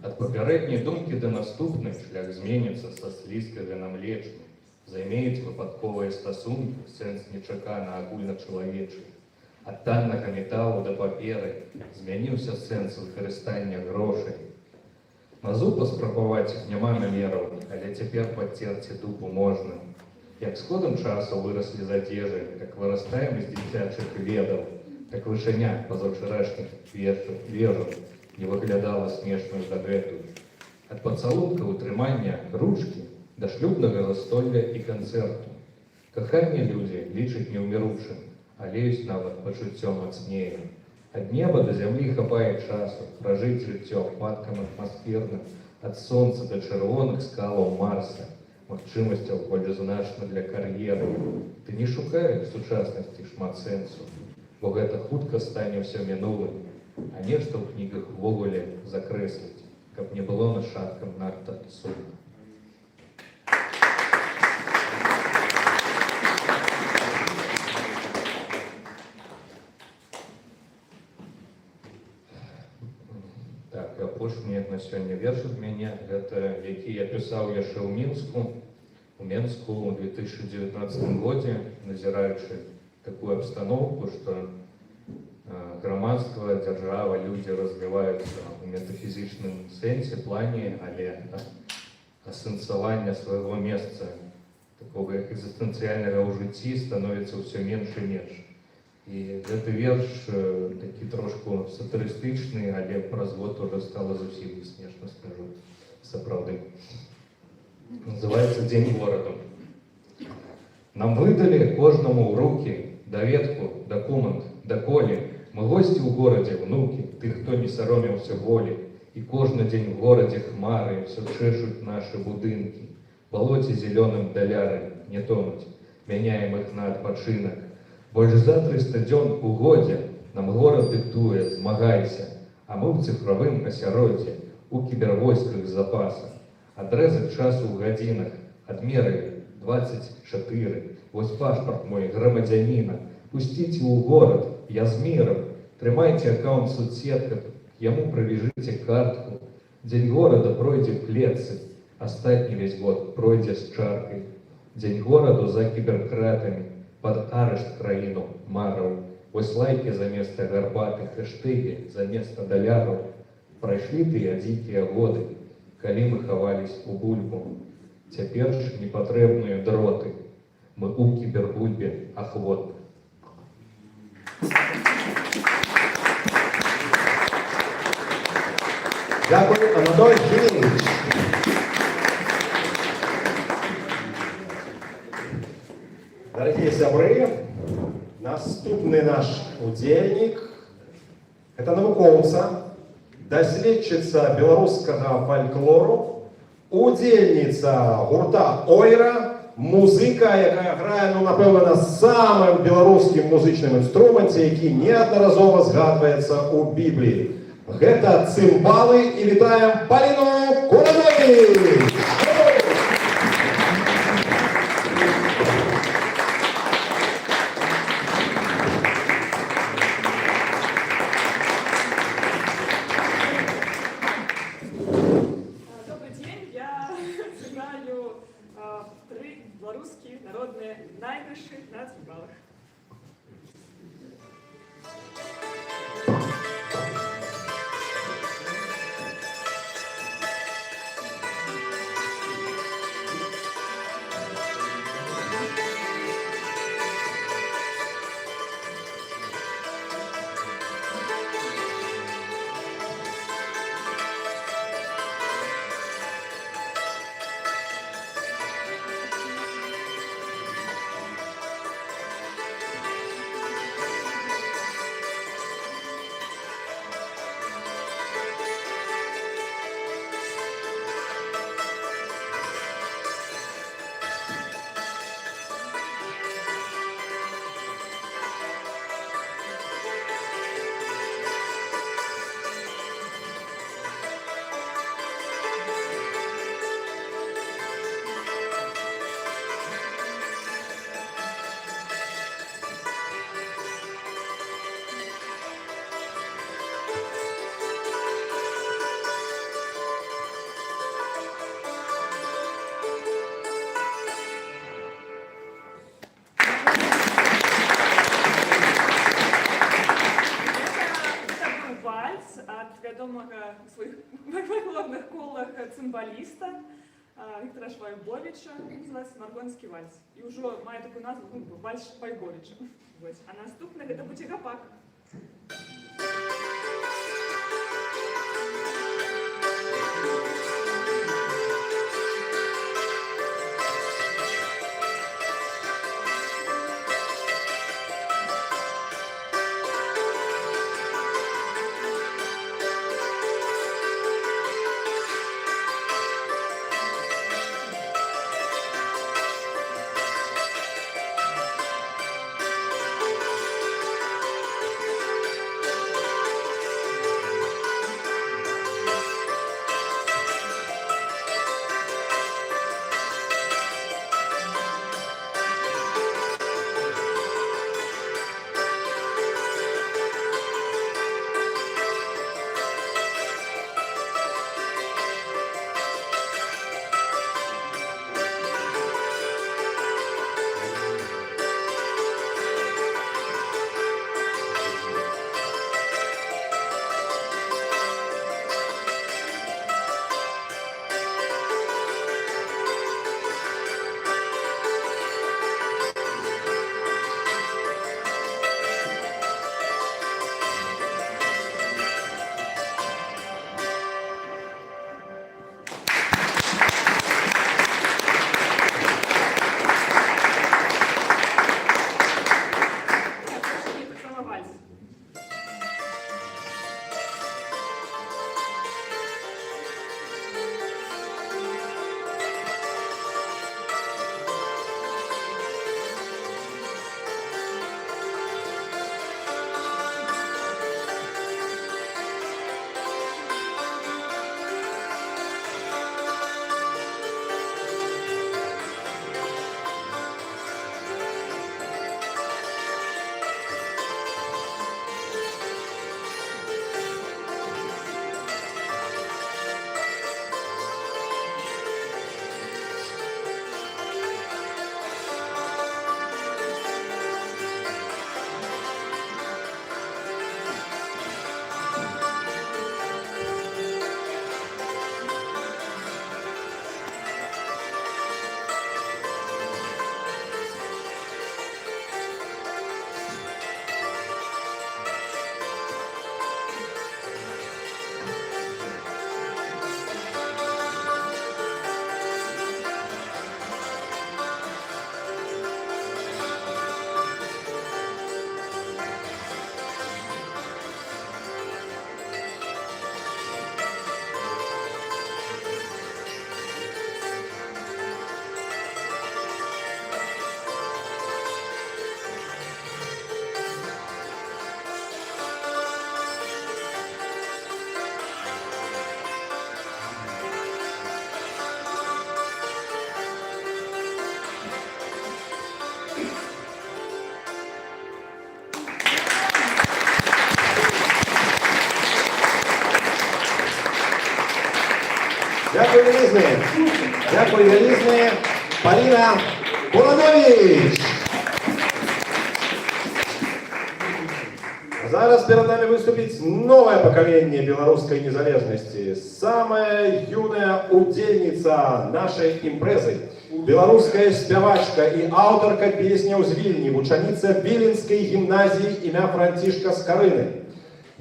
[SPEAKER 10] Ад папярэдняй думкі да наступнай шлях зменіцца са слізкага на млечны. Займеюць выпадковыя стасункі, сэнс нечакана агульначалавечы. Ад таннага металу да паперы змяніўся сэнс выкарыстання грошай. На зуб паспрабаваць іх няма намераў, але цяпер падцерці дупу можна. Як з ходам часу выраслі з адзежы, так вырастаем з дзіцячых ведаў, так вышыня пазаўчарашніх вежаў не выглядала смешную дагэтуль. Ад пацалунка утрымання ручкі да шлюбнага застолля і канцэрту. Каханне людзі лічаць неўміручым, але ёсць нават пачуццё мацнее. Ад неба да зямлі хапае часу пражыць жыццё падкам атмасферным, ад сонца да чырвоных скалаў Марса, магчымасцяў больш значна для кар'еры. Ты не шукай в сучаснасці шмат сэнсу, бо гэта хутка стане ўсё мінулым, а нешта ў кнігах увогуле закрэсліць, каб не было нашаткам надта сумна. апошні на сёння верш ад мяне, гэта які я пісаў яшчэ ў Мінску. У Мінску ў 2019 годзе, назіраючы такую абстаноўку, што грамадства, дзяржава, людзі развіваюцца у метафізічным сэнсе, плане, але асэнсавання свайго месца, такога экзістэнцыяльнага ў жыцці, становіцца ўсё менш і менш. І гэты верш такі трошку сатырыстычны, але праз год уже стала зусім смешна, скажу, сапраўды. Называецца «Дзень гораду». Нам выдалі кожнаму ў рукі даведку, дакумент, даколе. Мы госці ў горадзе, внукі, тых, хто не саромеўся волі. І кожны дзень у горадзе хмары ўсё чэшуць нашы будынкі. Балоце зелёным даляры не тонуць, мяняем іх на адпачынак. Больш за 300 дзён у годзе нам горад дыктуе, змагайся, а мы ў цифравым асяроддзі, у кібервойсках з запасах. Адрэзак часу ў гадзінах адмерылі 24. Вось пашпарт мой грамадзяніна. Пусціце ў горад, я з мірам. Трымайце аккаунт соцсетках, яму правяжыце картку. Дзень горада пройдзе в клетцы, астатні весь год пройдзе з чаркай. Дзень гораду за кіберкратамі, пад арышт краіну мараў. Вось лайкі заместа гарбаты, хэштегі заместа даляраў. Прайшлі тыя дзікія годы, калі мы хавались у бульбу. Цяпер ж непатрэбныя дроты. Мы у кібербульбе ахвотны.
[SPEAKER 6] Дякую, Анатолий Евгеньевич. Дорогие сябры, наступны наш удзельнік – это навукоўца, даследчыца беларускага фальклору, удзельніца гурта «Ойра», музыка, якая грае, напэўна, на самым беларускім музычным інструменце, які неаднаразова згадваецца ў Бібліі. Гэта цымбалы, і вітаем Паліну Курадович!
[SPEAKER 11] Добрый день, я сыграю 3 белорусские народные найгрыши на цимбалах. Вядомага у сваіх фольклорных колах цымбаліста Віктора Швайбовіча, называецца «Маргонскі вальс». І ўжо мае такую назву «Вальс Швайбовіча». А наступны гэта будзе гапак.
[SPEAKER 6] Дякую велизне. Дякую велизне. Полина Буланович. Зараз перед нами выступит новое поколение белорусской незалежности. Самая юная удельница нашей импрезы. Белорусская спявачка и авторка песни «З Вільні», вучаніця Віленської гімназії ім'я Франтішка Скарини.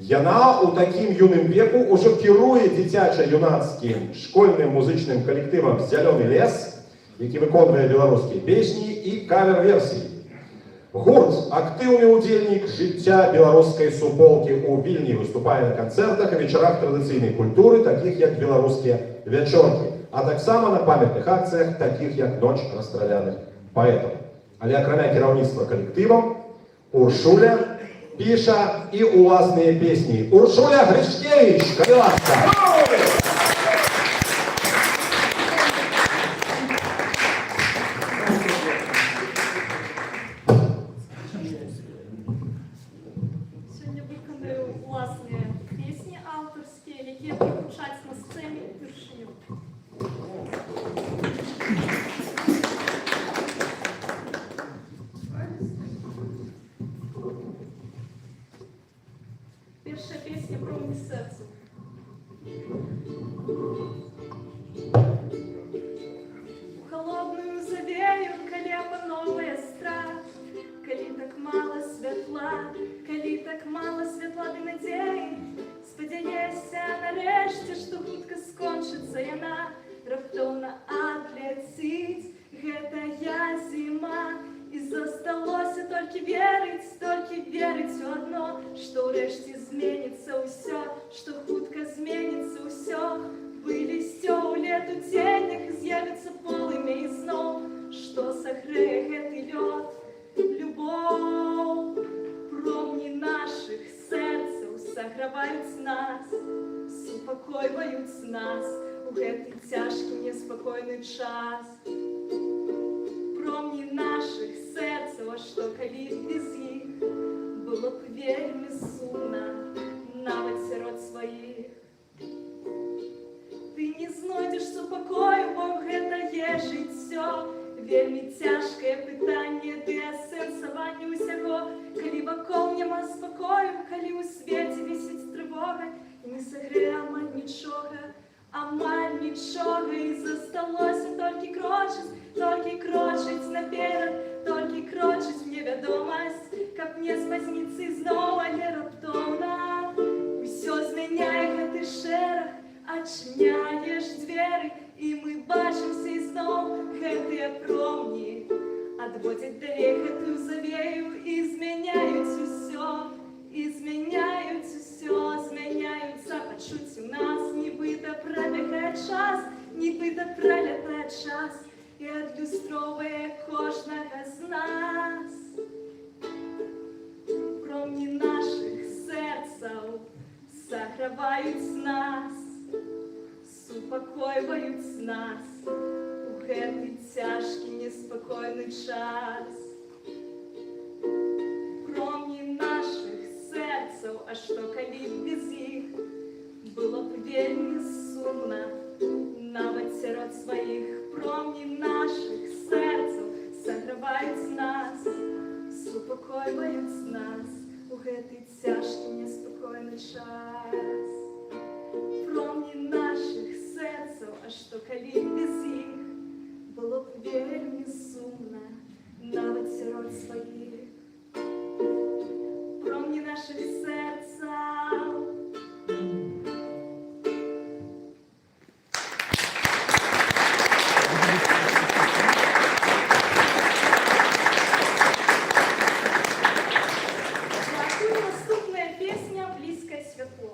[SPEAKER 6] Яна у таким юным веку уже кірує дитячо-юнацьким школьним музичним колективом «Зелений лес», який виконує білоруські пісні і кавер-версії. Гурт – активний удільник життя білоруської суполки у Вільні, виступає на концертах і вечорах традиційної культури, таких як білоруські вечорки, а так само на пам'ятних акціях, таких як Ноч розстріляних поетів. Але окремя керівництва колективом, Уршуля пише і уласні пісні. Уршуля Гришкевич, будь ласка.
[SPEAKER 12] Сьогодні виконую власні пісні авторські, які звучать на сцені вперше. Перша пісня про мені серце. Холодную завею, колеба новая страх. Коли так мало святла, коли так мало святла ды надзеі, спадзяешся нарэшце, што хутка скончыцца яна, раптоўна адляціць гэтая зіма. І засталося толькі верыць у адно, што ўрэшце зменіцца ўсё, што хутка зменіцца ўсё. Вылезце ў лету ценях, з'явіцца полымя ізноў, што сагрэе гэты лёд. Любовь, промни наших сердцев согревают нас, супокойвают нас у гэты тяжкий неспокойный час. Промни наших сердцев, а что коли без их было б вельми сумно, нават сирот своих. Ты не знойдешь супокою, бо гэтае жыццё вельмі цяжкае пытанне ды асэнсаванне ўсяго, калі вакол няма спакою, калі ў свеце вісіць трывога, і не сагрэе амаль нічога, і засталося толькі крочыць наперад, толькі крочыць в невядомасць, каб не спазніцца зноў, але раптоўна усё змяняе гэты шэраг, адчыняеш дзверы, і мы бачымся ізноў. Гэтыя промні адводзяць далей гэтую завею і змяняюць усё, змяняюцца пачуцці ў нас, нібыта прабягае час, нібыта пралятае час і адлюстроўвае кожнага з нас. Промні нашых сэрцаў саграваюць нас, супакойваюць нас у гэты цяжкі неспакойны час. Промні нашых сэрцаў, а што калі без іх было б вельмі сумна, нават сярод сваіх. Промні нашых сэрцаў саграваюць нас, супакойваюць нас у гэты цяжкі неспакойны час. Промні нашых сэрцаў, а што калі без іх было б вельмі сумна, нават сярод сваіх. Промні нашых сэрцаў. Дякую. Наступная песня «Блізкае святло».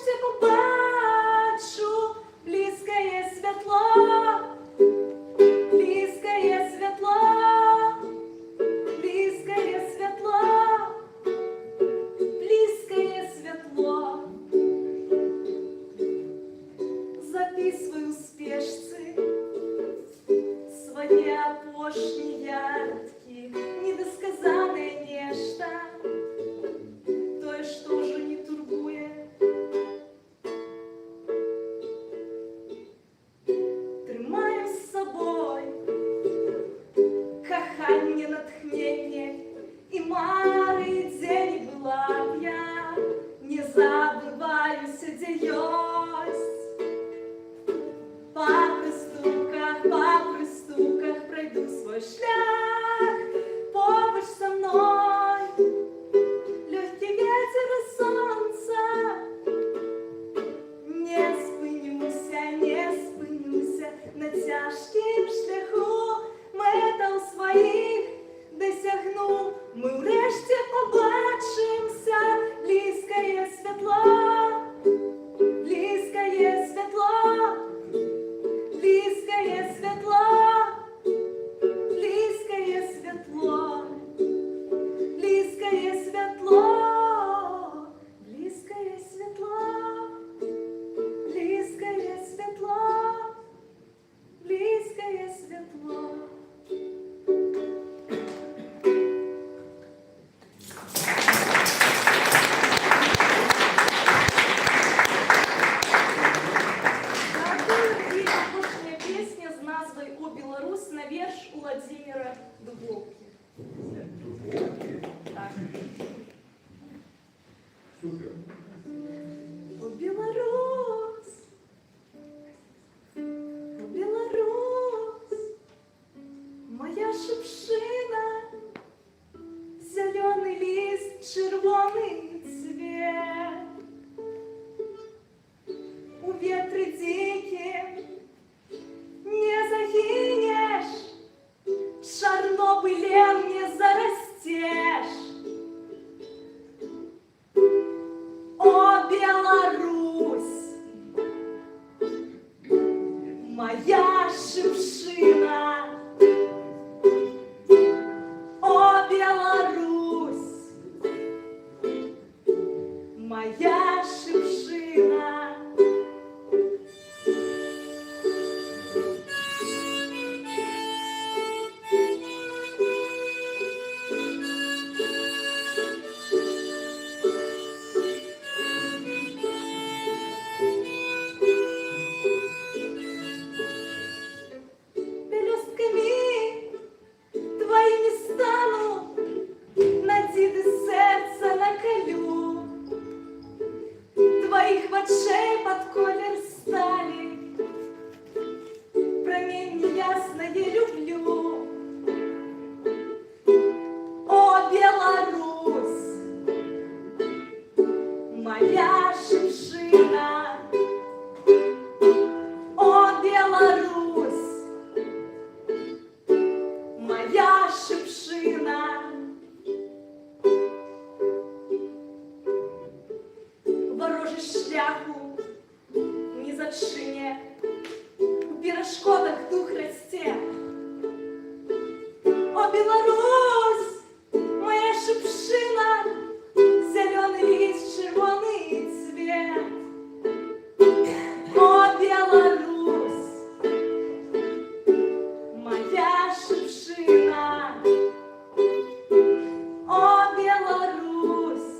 [SPEAKER 12] урешті побачу близькає світло, близькає світло, близькає світло, близькає світло. Записывай у спешцы свои опошні ядки, недосказанное нечто, тое, что уже не турбує. Тримаю з собой кохання, натхнення і мари, де не була б я, не забываюся, де ёсть. По приступках пройду свой шлях, побач со мной легкий ветер и солнце. Не спинюся на тяжкім шляху, метал своїх досягну. Ми врешті побачимся, близькає світло, близькає світло. Близкое светло, близкое светло, близкое светло, близкое светло, близкое светло, близкое светло. «О Беларусь» на верш у Владимира Дубовки. Так.
[SPEAKER 9] Супер.
[SPEAKER 12] О Беларусь, моя шипшина, зеленый лист, червоный цвет. У ветры диким не загинешь, Чорнобилем не зарастешь. О, Беларусь, моя шипшина. О, Беларусь, моя шипшина. Очей под колер стали, промень неясное люблю. О, Беларусь, моя шипшина. О, Беларусь, моя шипшина. Ворожий шляху не зачине, у пирожкодах дух расте. О, Беларусь, моя шипшина, зеленый лист, червоный цвет. О, Беларусь, моя шипшина. О, Беларусь,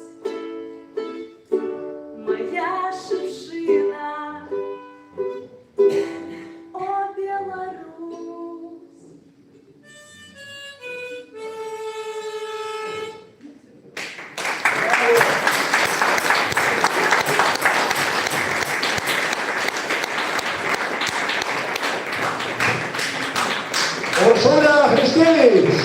[SPEAKER 12] моя шипшина. О, Беларусь.
[SPEAKER 6] Уршуля Гришкевич!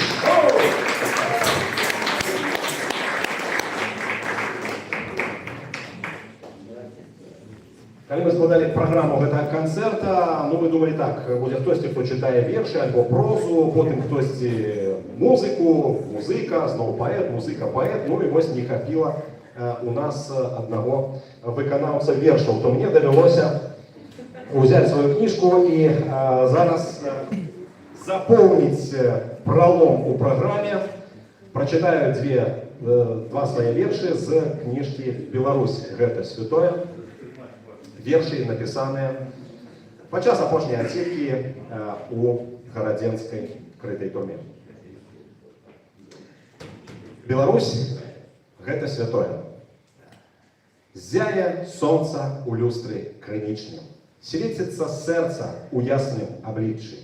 [SPEAKER 6] Калі мы складалі праграму гэтага канцэрта, мы думалі так, будзе хтосьці, хто чытае вершы альбо прозу, потым хтосьці музыку, музыка, зноў паэт, музыка, паэт, ну і вось не хапіла у нас одного выканаўца вершаў, то мне давялося взять свою книжку и зараз заполнить пролом у программе. Прочитаю два свои верши з книжки «Беларусь. Гэта святое». Верши, написанные падчас апошняй адсечкі у гарадзенскай крытай турме. Беларусь – гэта святое. Зяе солнца у люстры крынічным, свеціцца сэрца у ясным абліччы,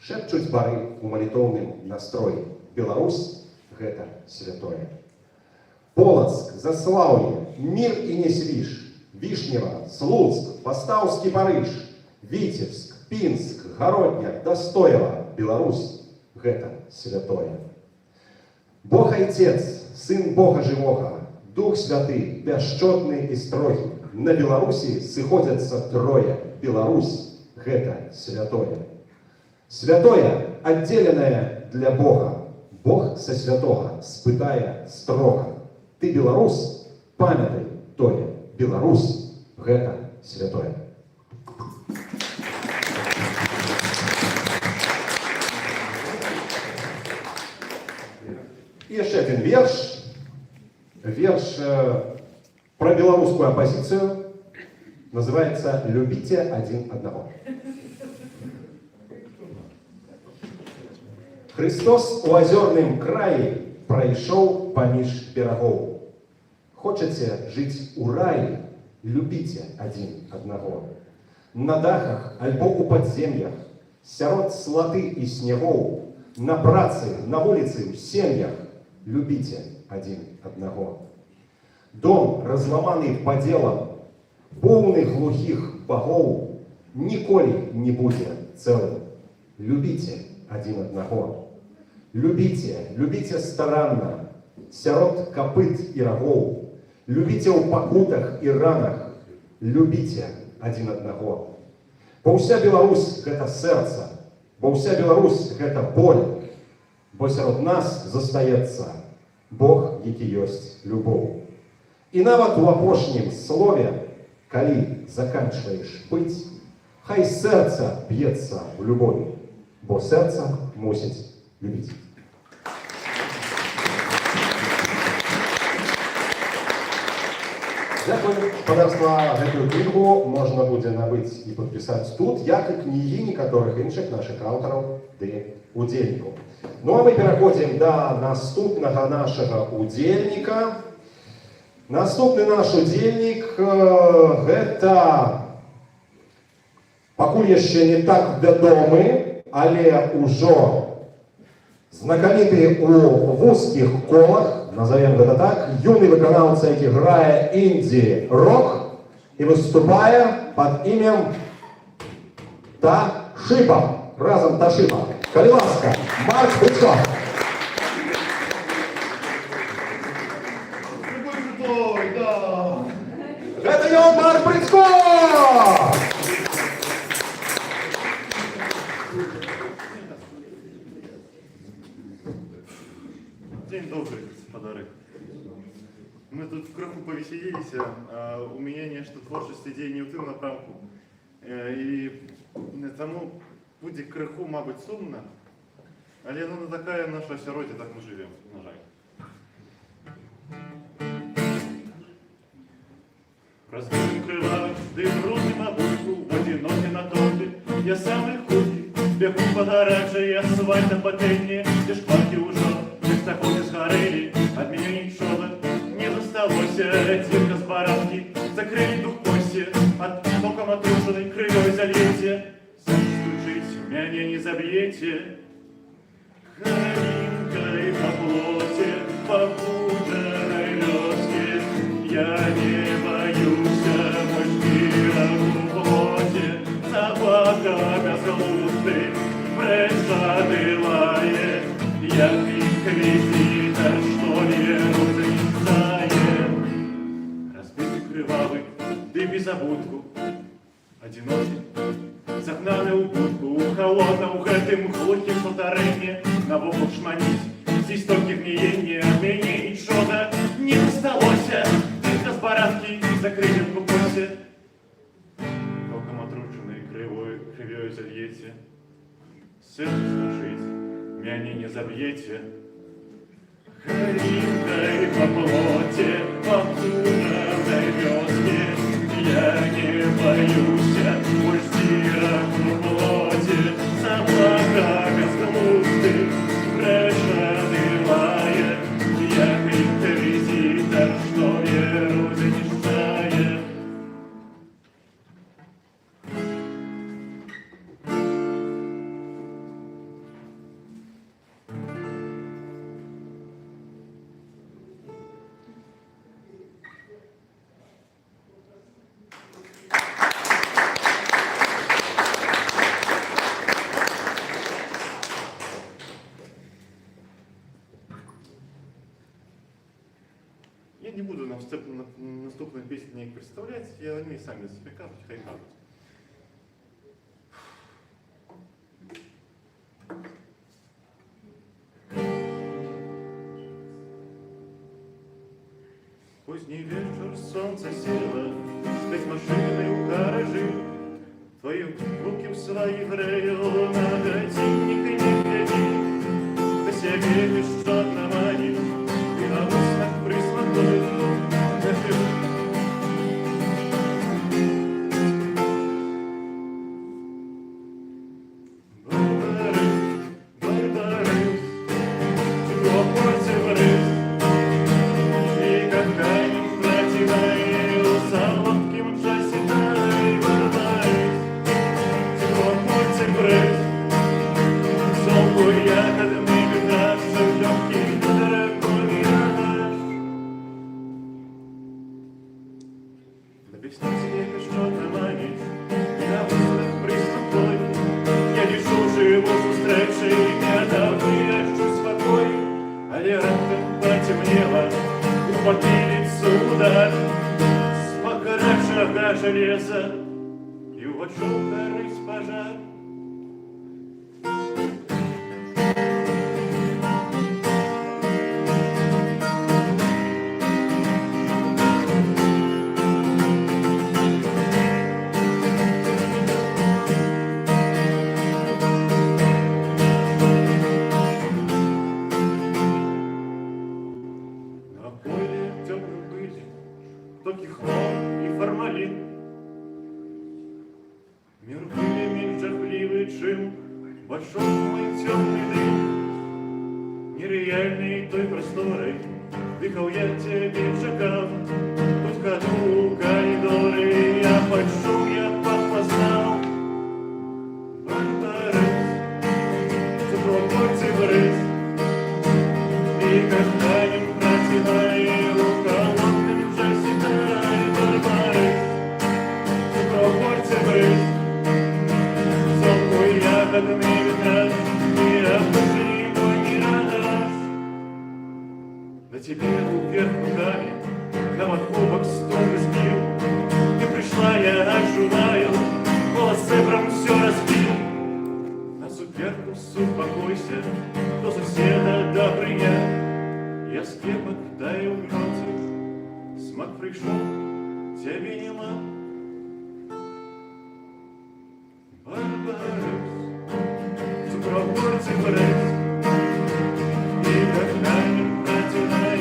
[SPEAKER 6] шэпчуць бары у малітоўным настроі. Беларусь – гэта святое. Полацк, Заслаўе, Мір і Несвіж, Вішнева, Слуцк, Пастаўскі Парыж, Віцебск, Пінск, Гародня, Достоева. Беларусь – гэта святое. Бог Айцец, Сын Бога Жывога, Дух Святы, бясчотны і строгі. На Беларусі сыходзяцца трое. Беларусь – гэта святое. Святое, аддзеленае для Бога. Бог са святога спытае строга. Ты беларус, памятай тое. Беларусь – гэта святое. И еще один верш. Верш про белорусскую оппозицию. Называется «Любите один одного». Христос у азёрным краі прайшоў паміж берагоў. Хочаце жыць у раі, любіце адзін аднаго. На дахах альбо у падземлях, сярод слаты і снегоў, на працы, на вуліцы, ў сем'ях, любіце адзін аднаго. Дом, разламаны падзелам, поўны глухіх багоў, ніколі не будзе цэлым. Любіце адзін аднаго. Любіце, любіце старанна, сярод капыт і рагоў. Любіце ў пакутах і ранах, любіце адзін аднаго. Бо ўся Беларусь – гэта сэрца, бо ўся Беларусь – гэта боль, бо сярод нас застаецца Бог, які ёсць любоў. І нават у апошнім слове, калі заканчваеш быць, хай сэрца б'ецца ў любові, бо сэрца мусіць любіць. Дякую, спадарства, гэтую кнігу можна будзе набыць і падпісаць тут, як і кнігі некаторых іншых нашых аўтараў ды удзельнікаў. Ну а мы пераходзім да наступнага нашага удзельніка. Наступны наш удзельнік гэта пакуль яшчэ не так вядомы, але ўжо знакаміты ў вузкіх колах, назовем гэта так, юны выканаўца, які грае інді-рок і выступае пад імем Ташиба. Разам Ташиба. Калі ласка, Марк Брыцко. Это ён, Марк Брыцко!
[SPEAKER 9] День добрый, господары. Мы тут крыху повеселились, а у меня нечто творчество ідей не у тым напрамку. І тому буде крыху, мабуть, сумно, але ну такая наша асяроддзе, так мы живем, на жаль. Разбил крыла, дым брудным обувку, в одиноке на торты, я самый худий, бегу по дараджей асфальта по тенне, где шкварки ужо, листокоты сгорели, от меня ничего не засталося, тирка с баранки, закрыли дух кости, от боком отруженной крыльей зальете, стучить меня не забьете, калинкой по плоти, по пудреной лёске, я не боюсь мужчина в плоти, собака безглуздый, прежадывает, я инквизитор, что не разрезает. Разбитый кровавый, ты без обутку, одинокий, загнаны у будку, у холодна, у гэтым глухім сутарэнне, навокал шманіць, здесь толькі гніенне, ад мяне нічога не засталося. порядке закрыли в буквосе. Толком отрученной кривёю зальете. Сердце слушайте, меня не забьете. Харинкой по плоти, по туннельной вёске, я не боюсь мундира в плоти, собака без глузды, брешеный лает, я инквизитор, что веру занижает. Я не буду наступную песню их представлять, они сами за себя кажут, хай кажут. Поздний вечер, солнце село, спеть машины у гаражи. Твои руки в свои грею, на годинник и не гляди. Ты себе лишь что наманишь, и на устах присмотришь. Железо и вошел горы с пожар. На поле темном были только хлор и формалин. Мир были жахливый джим, большой мой темный дым. Нереальный той просторой дыхал я тебе шагал. Тут в ходу коридоры, я под шум, я подпознал. Барбарыс, цукровой цибрыс, и когда-нибудь противай руколовным жаситай. Барбарыс, цукровой цибрыс, ягодный виноград, и обдуши его не раз. На тебе вверх руками, на подкубок стол избил. Ты пришла, я отжимаю, голос цифром все разбил. На суперку успокойся, до соседа добрый я скрепок, дай умрете, смак пришел, тебе нема. Барбарыс, цукровой цибрыс, и когда-нибудь противай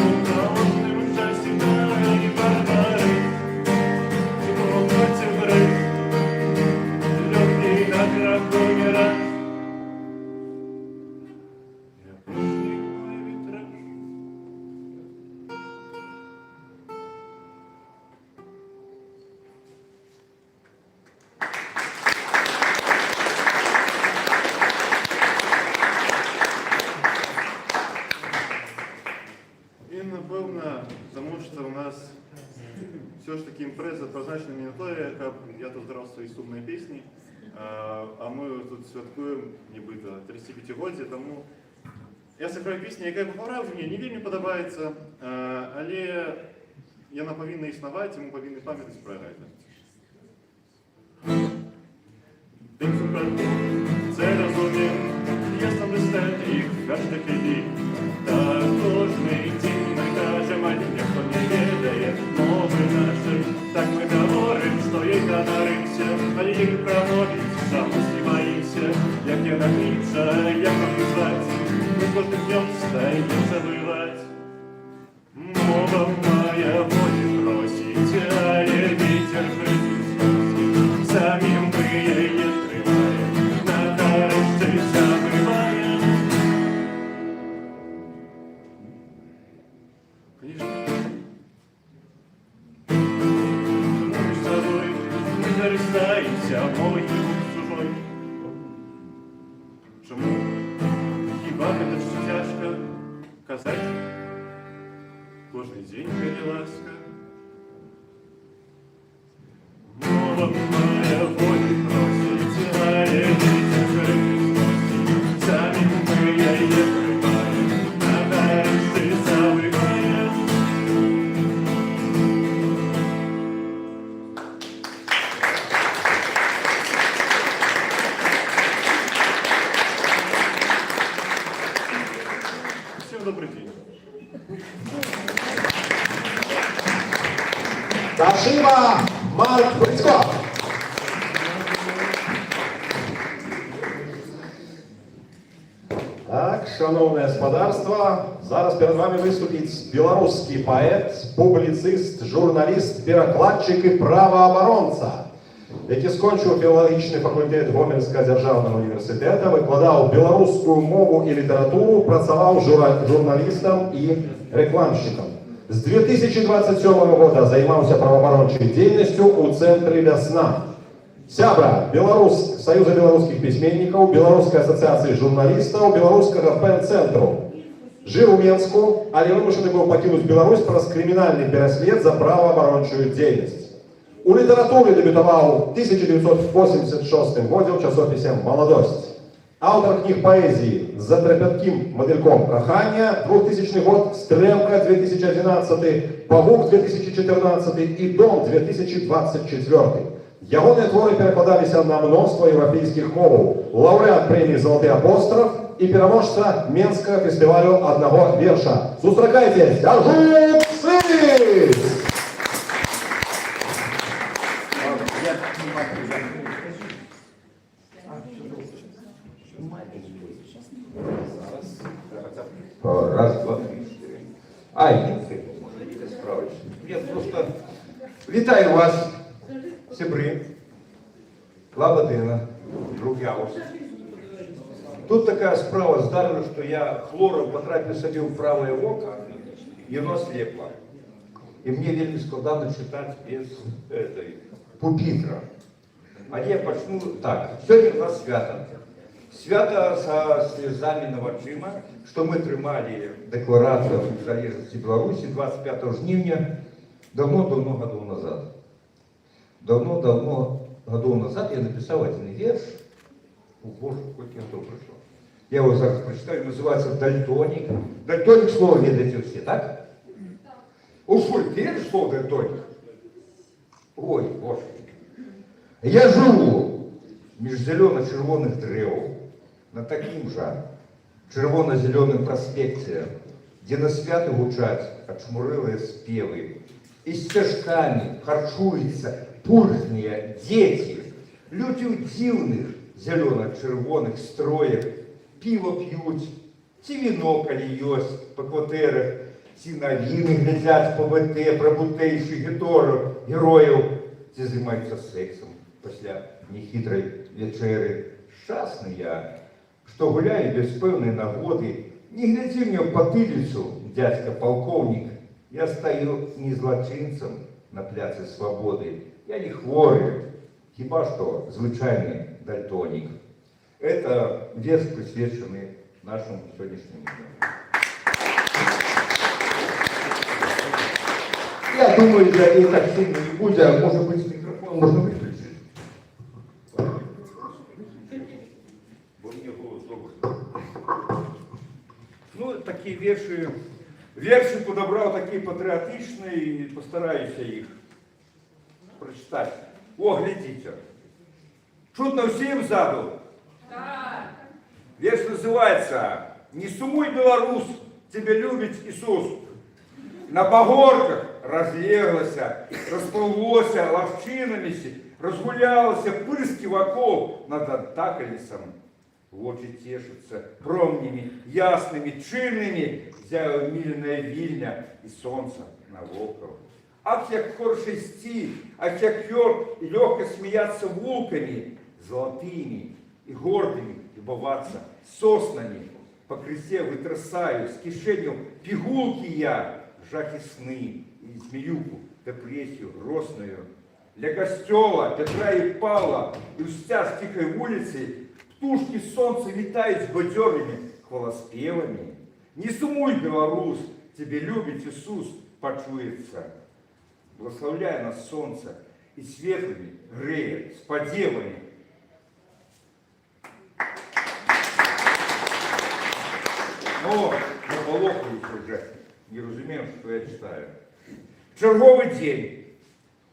[SPEAKER 9] уколотным жаситай. Барбарыс, цукровой цибрыс, легкий на драконе раз. Я пошли мой витраж. І, напевно, тому що у нас все ж таки імпреза позначена не то, як я тут грав свої сумні пісні, а ми тут святкуємо нібито 35-годдя, тому я сыграю пісню, яка по правді мені не вельми подобається, але яна повинна існувати, і ми повинні пам'ятати про це. Тим супротив, це розумів, я сам листаю їх кожних днів. Та кожний день ми кажемо, ніхто не ведає, тільки робить, жалості боїться, як я накліпша, як обізвать, ми кожним днем стаємо забивать. Мова моя волі просить, але вітер притисне, самим ми її тримаємо, нарешті забиваємо. Між собою ми зарізаємося мовою чужою. Чому? Хіба це ж тяжко казати? Кожний день ході ласка. Мова моя волі просить, але вітер притисне, самі ми її тримаємо, нарешті забиваємо. Всем добрый день.
[SPEAKER 6] Спасибо, Марк Брицько. Так, шановне господарство, зараз перед вами виступить білоруський поет, публіцист, журналіст, перекладчик і правооборонця, який скончив філологічний факультет Гомельського державного університету, викладав білоруську мову і літературу, працював журналістом і рекламщиком. З 2027 года займався правооборончою діяльністю у центрі «Весна». Сябра Союза белорусских письменников, Белорусской ассоциации журналистов, Белорусского пен-центру. Жив у Менску, але вимушений був покинути Білорусь через кримінальний переслід за правооборончу діяльність. У літературі дебютував у 1986 році в часописі «Молодость». Автор книг поэзии «За трепетким модельком кохання» 2000 год, «Стремка» 2011, «Павук» 2014 і «Дом» 2024. Ягоні твори перекладалися на множство європейських мов. Лауреат премії «Золотий апостроф» і переможця Менського фестивалю одного вірша. Зустрічайте, Сяжук Сис!
[SPEAKER 13] Раз, два, три, чотири. Ай, не справишся. Я просто вітаю вас, сябри, Лабадина, друг Яус. Тут така справа здарила, що я хлором потрапив собі в праве око, і воно слепло. І мені вельми складно читати без пупітра. А я почну так. Сьогодні у нас свято. Свято со слезами на очима, что мы тримали декларацию о незалежности Беларуси 25 жнивня давно-давно годов назад. Давно-давно годов назад я написал один верш. О, Боже, хоть не то пришло. Я его зараз прочитаю, называется «Дальтоник». Дальтоник слово ведаете все, так? У Шуль, ты видишь слово «дальтоник»? Ой, Боже. Я живу між зелено-червоних дерев на таким же червоно-зеленым проспекте, где на свято гучать очмурилые спевы, и стежками харчуются пульсные дети, люди у дивных зелено-червоных строек, пиво пьют, ці вино каліють по квартирах, ці новини глядять по БТ про бутейших героїв, ці займаються сексом після нехитрої вечери. Щасний я, що гуляю без певної нагоди, не гляди мені в потилицю, дядька полковник, я стою не злочинцем на пляці свободи, я не хворий, хіба що звичайний дальтоник. Это верш, присвященный нашему сегодняшнему дню. Я думаю, да и так сильно не будет, а может быть микрофон можно выключить. Ну, такие верши подобрал, такие патриотичные, и постараюсь их прочитать. О, глядите. Чутно всем заду? Да. Верш называется «Не сумуй, белорус, тебя любит Иисус». На погорках
[SPEAKER 14] разлеглася, расплылося ловчинами, разгулялося пырски вокол над Антакалісом. Очі тешатся промнями, ясными, чильными, зяє умиленная вільня і сонце навокал. Ах, як хорше сти, ах, як легко смеяться вулками, золотыми и гордыми, любоваться соснами. По кресе вытрясаю с кишенью пигулки я, жахи сны и змеюку, депрессию росную. Для костела Петра и Павла и устя с тихой улицы птушки солнца летают с бадерными хвалоспевами. Не сумуй, белорус, тебе любит Иисус, почуется. Благословляя нас солнце и светлыми греет, с подевами. Но наполохаюсь уже, не разумею, что я читаю. Черговый день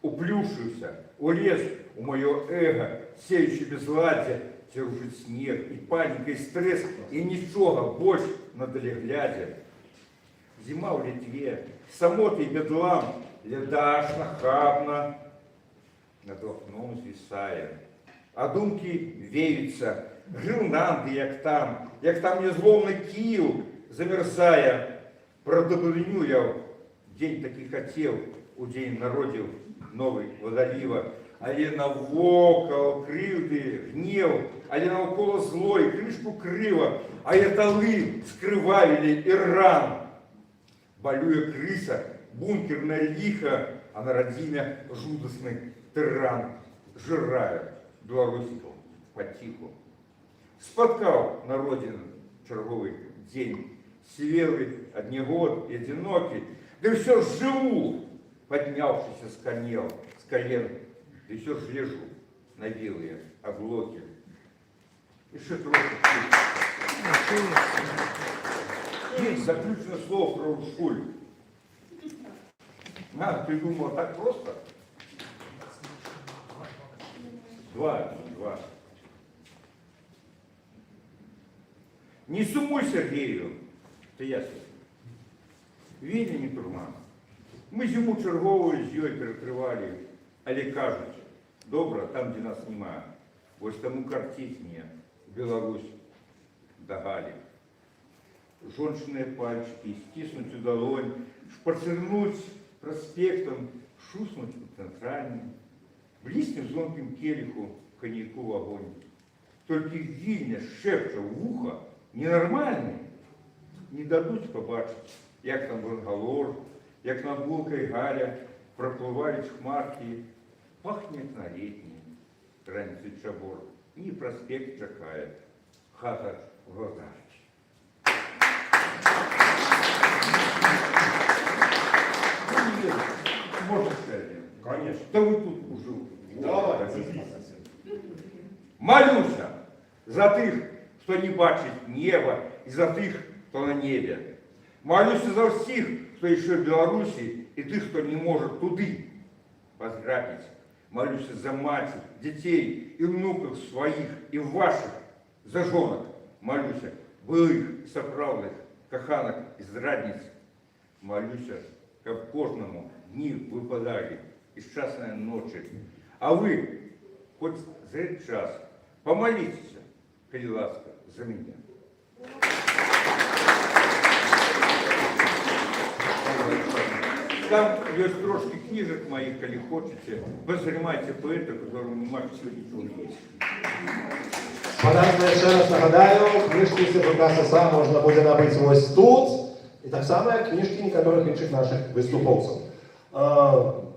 [SPEAKER 14] уплюшився, улез у моего эго, сеющий безладие, теружит снег, и паника, и стресс, и ничего больше надали глядя. Зима в Литве, самота и бедлам, леда аж нахабно над окном звисая. А думки веются, гренанды, як там незломный Киев, замерзая. Продобрыню я день таки хотел, у день народил новый водолива. Але навокал кривды, гнев, але навколо злой, крышку крыва, а яталы скрывавили Иран. Болюя крыса, бункерная лиха, а на родине жудостный тиран, жирая белорусиков потиху. Споткал на родину черговый день, севелый, однегод и одинокий, да все ж живу, поднявшийся с колен, да все ж лежу на белые облоки. И что трохи есть заключенное слово про Уршуль. Придумала так просто. Два. Не сумуй Сергею, это ясно. Видно, не турма. Мы зиму черговую з ёй перекрывали, але кажуть, добро там, где нас нема. Ось тому картить мне Беларусь догали. Жончные пальчики, стиснуть у долонь, шпацернуть проспектом, шуснуть по центральным, блиснуть звонким келиху коньяку в огонь. Только Вильня шепча в ухо, ненормальный, не дадуть побачить, як там Бангалор, як над Булкой Галя проплывали хмарки, пахнет на летний ранний чабор, и проспект чекает, хата в глазах. Можно сказать? Конечно. Да вы тут уже. Давайте. Молюся за тих, хто не бачить неба, і за тих, хто на небі. Молюся за всіх, хто ще в Білорусі, і тих, хто не може туди потрапити. Молюся за матір, дітей і внуків своїх, і ваших, за жонок. Молюся былих, сапраўдних, коханок і зрадниць. Молюся, щоб кожному дні випадали із часної ночі. А ви, хоч за этот час, помоліться, коли ласка, за мене. Там есть трошки книжек моих, коли хочете. Вы занимаете поэта, которому нема сегодня ничего не есть.
[SPEAKER 6] Подарунок ще раз нагадаю, книжки Сидорука Саса можна буде набити ось тут. І так само книжки некоторых інших наших виступовців.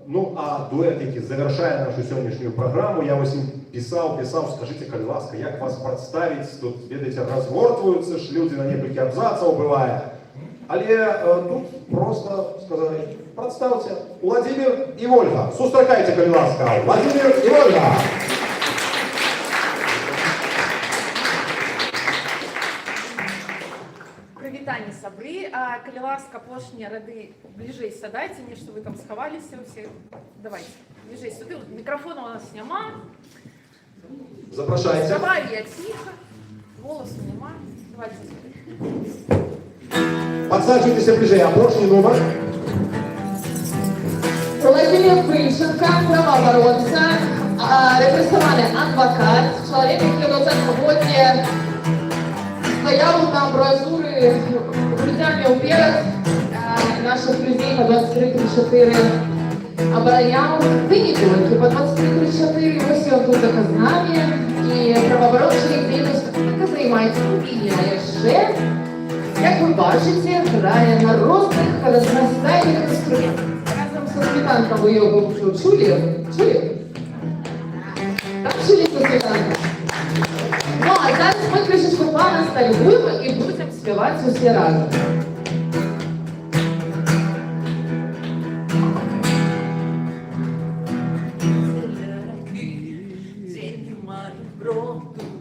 [SPEAKER 6] Ну, а дуэт, який завершає нашу сьогоднішню програму, я ось їм писав, скажіть, коли ласка, як вас представити, тут, видите, розгортуються ж люди на некілька абзаців буває. Але тут просто сказали, представте, Владимир і Ольга. Сустракайте, коли ласка, Владимир і Ольга.
[SPEAKER 4] Привітання, сабры. А калі ласка, апошнія рады бліжэй сядайце, не што вы там схаваліся ўсе. Давайте, бліжэй сюды. Мікрафона у нас няма.
[SPEAKER 6] Запрашайте.
[SPEAKER 4] Давай я ціха. Голосу нема. Давайте сюди.
[SPEAKER 6] Подсаживайтесь ближе, а поршни номер.
[SPEAKER 15] Владимир Пильченко, правооборонца, репрессованный адвокат, человек, який на цьому році стояв на амбразурі грудями уперед, наших людей по 23-34 обороняв. Ты не только по 23-34, ось він тут з нами, і правооборончою діяльністю тільки займається і ще, як ви бачите, грає на різних одностайних інструментах. Разом со Сметанком ви його чули? Чули? Так чули со Сметанком? Ну, а зараз ми кришечку плана стальгуємо і будемо співати усі разом.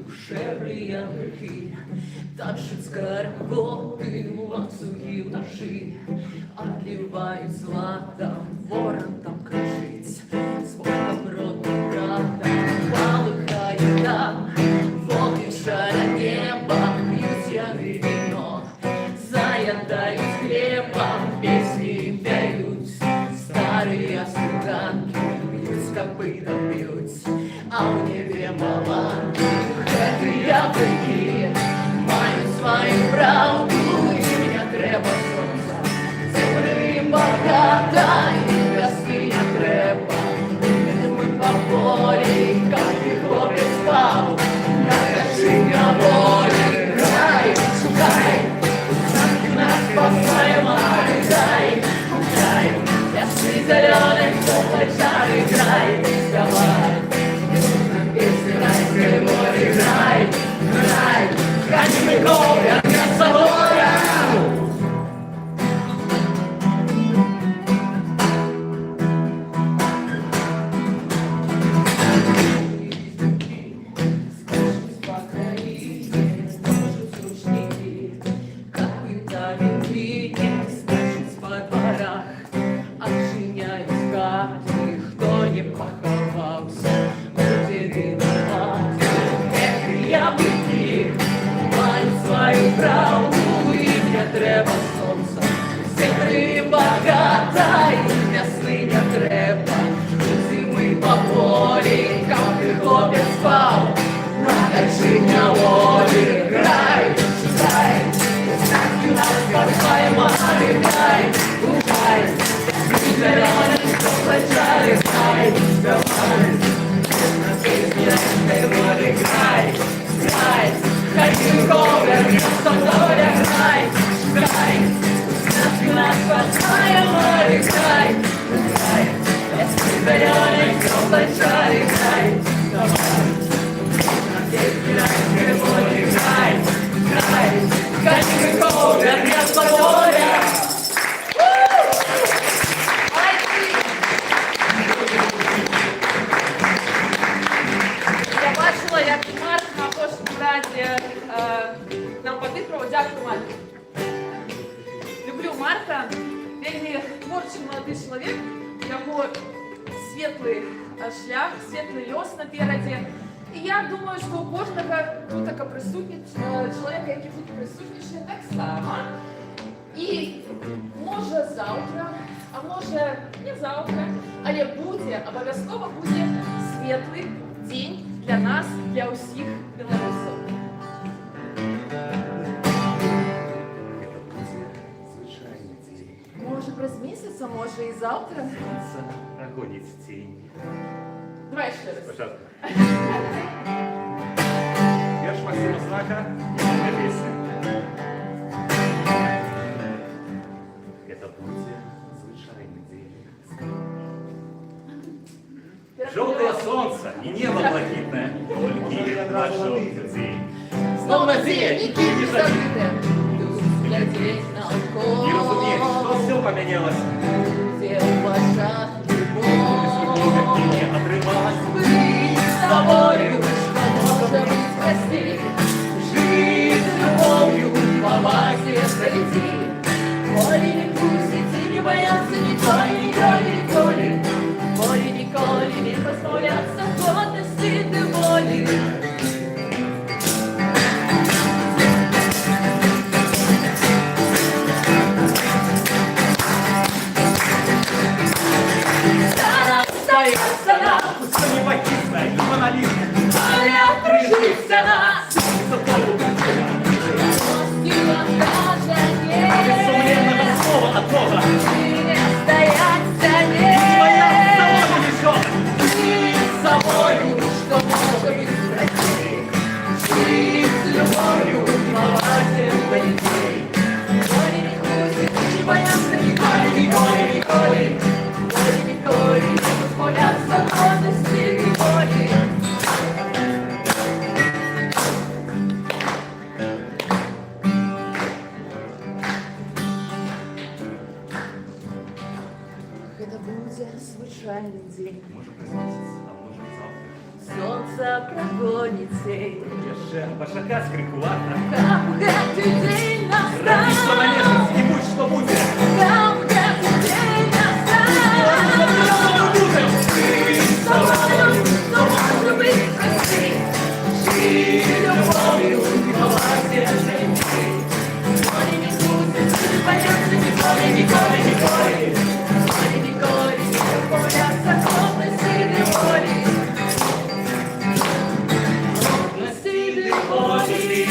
[SPEAKER 12] Душевные грехи, тащит скороходы, ланцуги в ножи, отливает златом, ворон там кружить, звуком родным братом, полыхает там, волны шара неба, пьют яны вино, заедают хлебом, песни пьют, старые слуганки, бьют копытом бьют, а в небе маланки. Яблуки мають свою правду, і не треба сонця, землі багата, і весни не треба. Ми по полі, кожний хлопець спав, на вершині волі, грай, шукай, замки нас спасає, дай, дай, ясний зелений, плечами, грай, давай. Грай, грай, храним горе, не заборя. Как витамин двигает, скачет по дворах, отчиняет каждый, кто не поховался. Яблуки мають свою правду, і не треба сонця, землі багата, і весни не треба. Зими по полі, кожний хлопець спав, на вершині волі. Грай, грай, знаки нас спасає, грай, грай, ясний зелений, що плечали, грай, давай. Грай, грай, хай горе, не заборя, грай, грай, нас спасає, грай, грай, ясний зелений, що плечали, грай, давай. Грай, грай, хай горе, не заборя.
[SPEAKER 4] Я бачила, як Марк на кожному разі нам подихав. Дякую, Марк. Люблю Марка. Вельми творчий молодий чоловік. Його світлий шлях, світлий льос напереді. І я думаю, що у кожного тут присутній чоловіка, який тут присутній, так само. І може завтра, а може не завтра, але буде, обов'язково буде світлий день для нас, для усіх білорусів. Може, през місяць, а може і завтра.
[SPEAKER 9] Проходить тінь.
[SPEAKER 4] Давай ще раз.
[SPEAKER 9] Спочатку. Вірш Максима Знака, моя пісня. Это буде звичайний день. Желтое солнце и небо блакитное, только нашел день.
[SPEAKER 4] Снова день, и киви забыты. Глядеть на
[SPEAKER 9] И разумеешь, что все поменялось.
[SPEAKER 4] где ваша любовь.
[SPEAKER 9] Не отрывалась.
[SPEAKER 4] Быть с тобою, что можно быть спасти. Жить с любовью, по вазе пройти. Море не пустить, не бояться николи. Море николи не позбавляться гордости ты воли.
[SPEAKER 9] знай, журналіст.
[SPEAKER 12] Але прижився нас.
[SPEAKER 9] Без сумлінного слова от Бога.
[SPEAKER 12] Не остается
[SPEAKER 9] С собою,
[SPEAKER 12] что может быть простей. Жить с любовью, маловато детей. Горе не ходит, не боятся николи, николи, николи. Горе николи, не позволятся гордости и боли. Это будет звичайный день.
[SPEAKER 9] Може приснитися, а може завтра.
[SPEAKER 12] Солнце прогонит тень.
[SPEAKER 9] Яше башака скрикувата.
[SPEAKER 12] Там этот день
[SPEAKER 9] Ради що
[SPEAKER 12] настал.
[SPEAKER 9] належить, і будь-що буде.
[SPEAKER 12] Там этот день настал.
[SPEAKER 9] Будем.
[SPEAKER 12] С тобою, но может быть прости. Жить любовью, маловато детей. Горе не будет, не боятся николи, николи, николи. Горе николи, не боятся гордости и боли. Гордости и боли.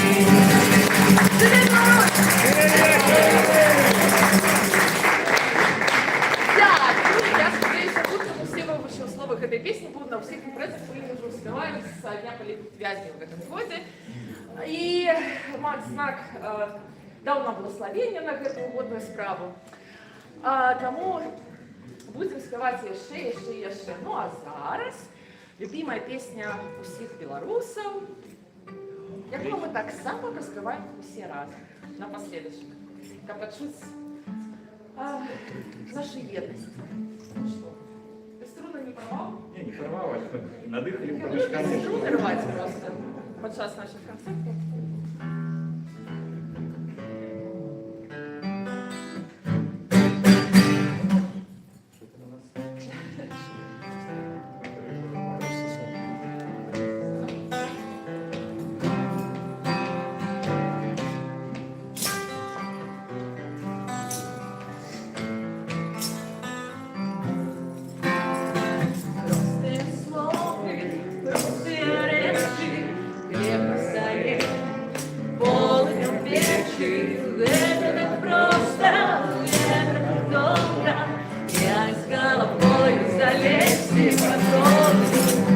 [SPEAKER 4] Так, ну я сподіваюся, тут усі вибачні условия этой песни будут на всех импрезах, которые уже успеваем со дня политвязней в этом годе. И Макс Знак дал нам благословение на эту угодную справу. Тому будем спевать еще, еще, еще. Ну а зараз любимая песня усіх білорусів, яку ми так само розкриваємо усі разом. Напоследок. Как почуть нашу єдність. Ну что, ты струны не порвал?
[SPEAKER 9] Не, не порвалась. Надыхали
[SPEAKER 4] Я
[SPEAKER 9] по
[SPEAKER 4] люблю
[SPEAKER 9] мешкам.
[SPEAKER 4] струны рвать просто под час наших концертов.
[SPEAKER 12] Простые слова, простые речи, крепко стоит полным печи. Это не просто, это не долго. Я с головой залезть и готов.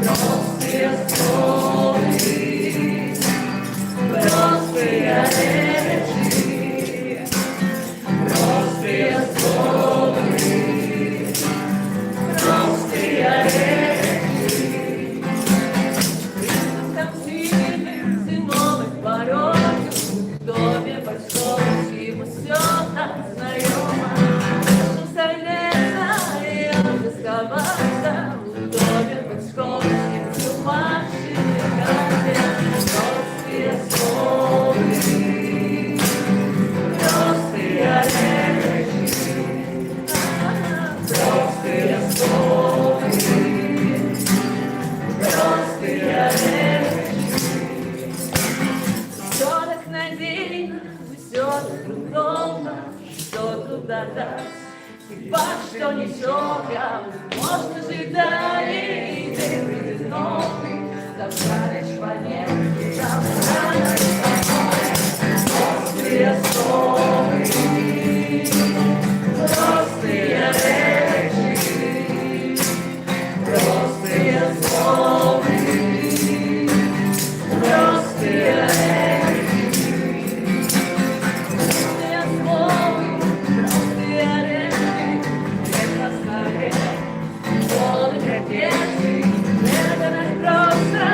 [SPEAKER 12] Простые слова, простые речи, простые слова. Простые речи, там сильных зимовых порогов, в доме Пашковский мы все так знайомо. Что согреться и отдосковаться, в доме Пашковский мы машины катят. Простые слова, простые речи, простые слова, простые речи. Все так надеяно, все так удобно, что туда дать. Хіба що нічого, можно жить далі, і ти прийде новий, забрали шпанетки, забрали шпанетки. Простые слова, простые речи, простые слова, простые речи, простые слова, простые речи, прекрасное, полное печи, это не просто.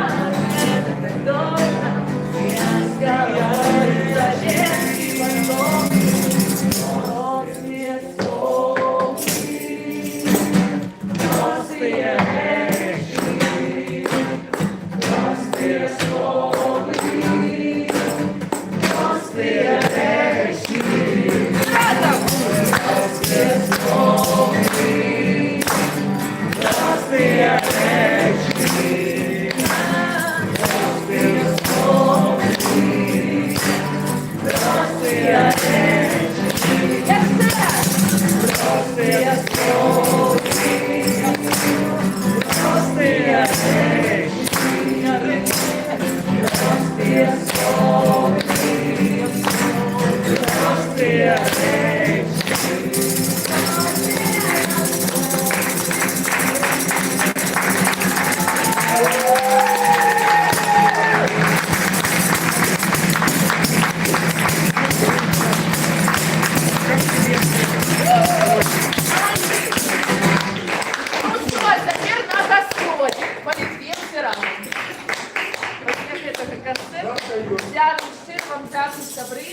[SPEAKER 4] Дякую, сябры.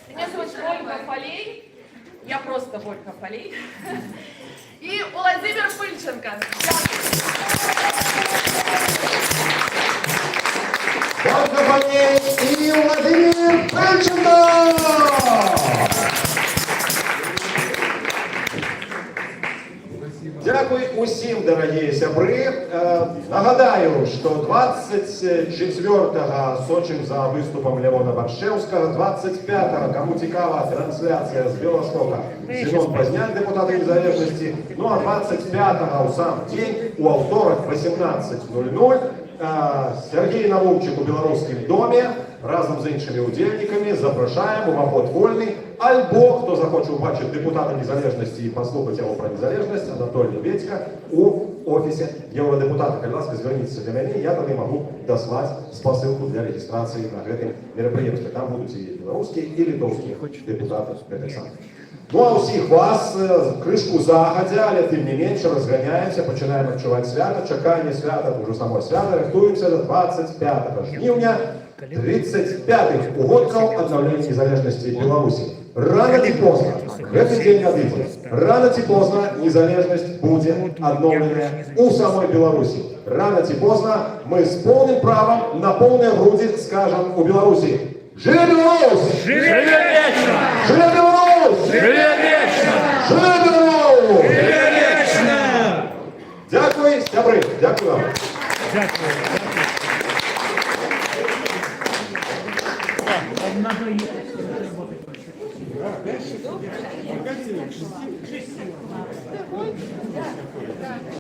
[SPEAKER 4] Меня зовут Ольга Фалей. Я просто Ольга Фалей. И Владимир Пыльченко.
[SPEAKER 6] Ольга Фалей и Владимир Пыльченко! Дякую усім, дорогі сябри. Нагадаю, що 24-го сочим за виступом Леона Баршевського, 25-го, кому цікава трансляція з Білостока, Зенон Позняк, депутат Незалежності, ну а 25-го у сам день у авторах 18:00 Сергій Наумчик у Білоруському домі разом з іншими удільниками запрошаємо, уваход вольний, альбо, хто захоче побачити депутата Незалежності і послухати його про незалежність, Анатолія Бєцька у офісі Євродепутата. Будь ласка, зверніться до мене, я тоді можу дослати спосилку для реєстрації на це мероприємство. Там будуть і білоруські, і литовські депутати. Ну а усіх вас, кришку загадя, але тим не менше розганяємося, починаємо відчувати свято, чекання свята, дуже само свято, рихтуємося до 25 жнивня, 35-х угодків відновлення незалежності Білорусі. Рано чи поздно, в этот день годится, рано чи поздно незалежность будет отновлена у самой Беларуси. Рано чи поздно мы с полным правом на полные груди скажем у Беларуси: «Живе Беларусь!
[SPEAKER 9] Живе вечно!
[SPEAKER 6] Живе Беларусь!
[SPEAKER 9] Живе вечно!
[SPEAKER 6] Живе Беларусь!
[SPEAKER 9] Живе вечно!
[SPEAKER 6] Дякую, сябри, дякую вам.
[SPEAKER 3] Дякую. Надо ехать, работать.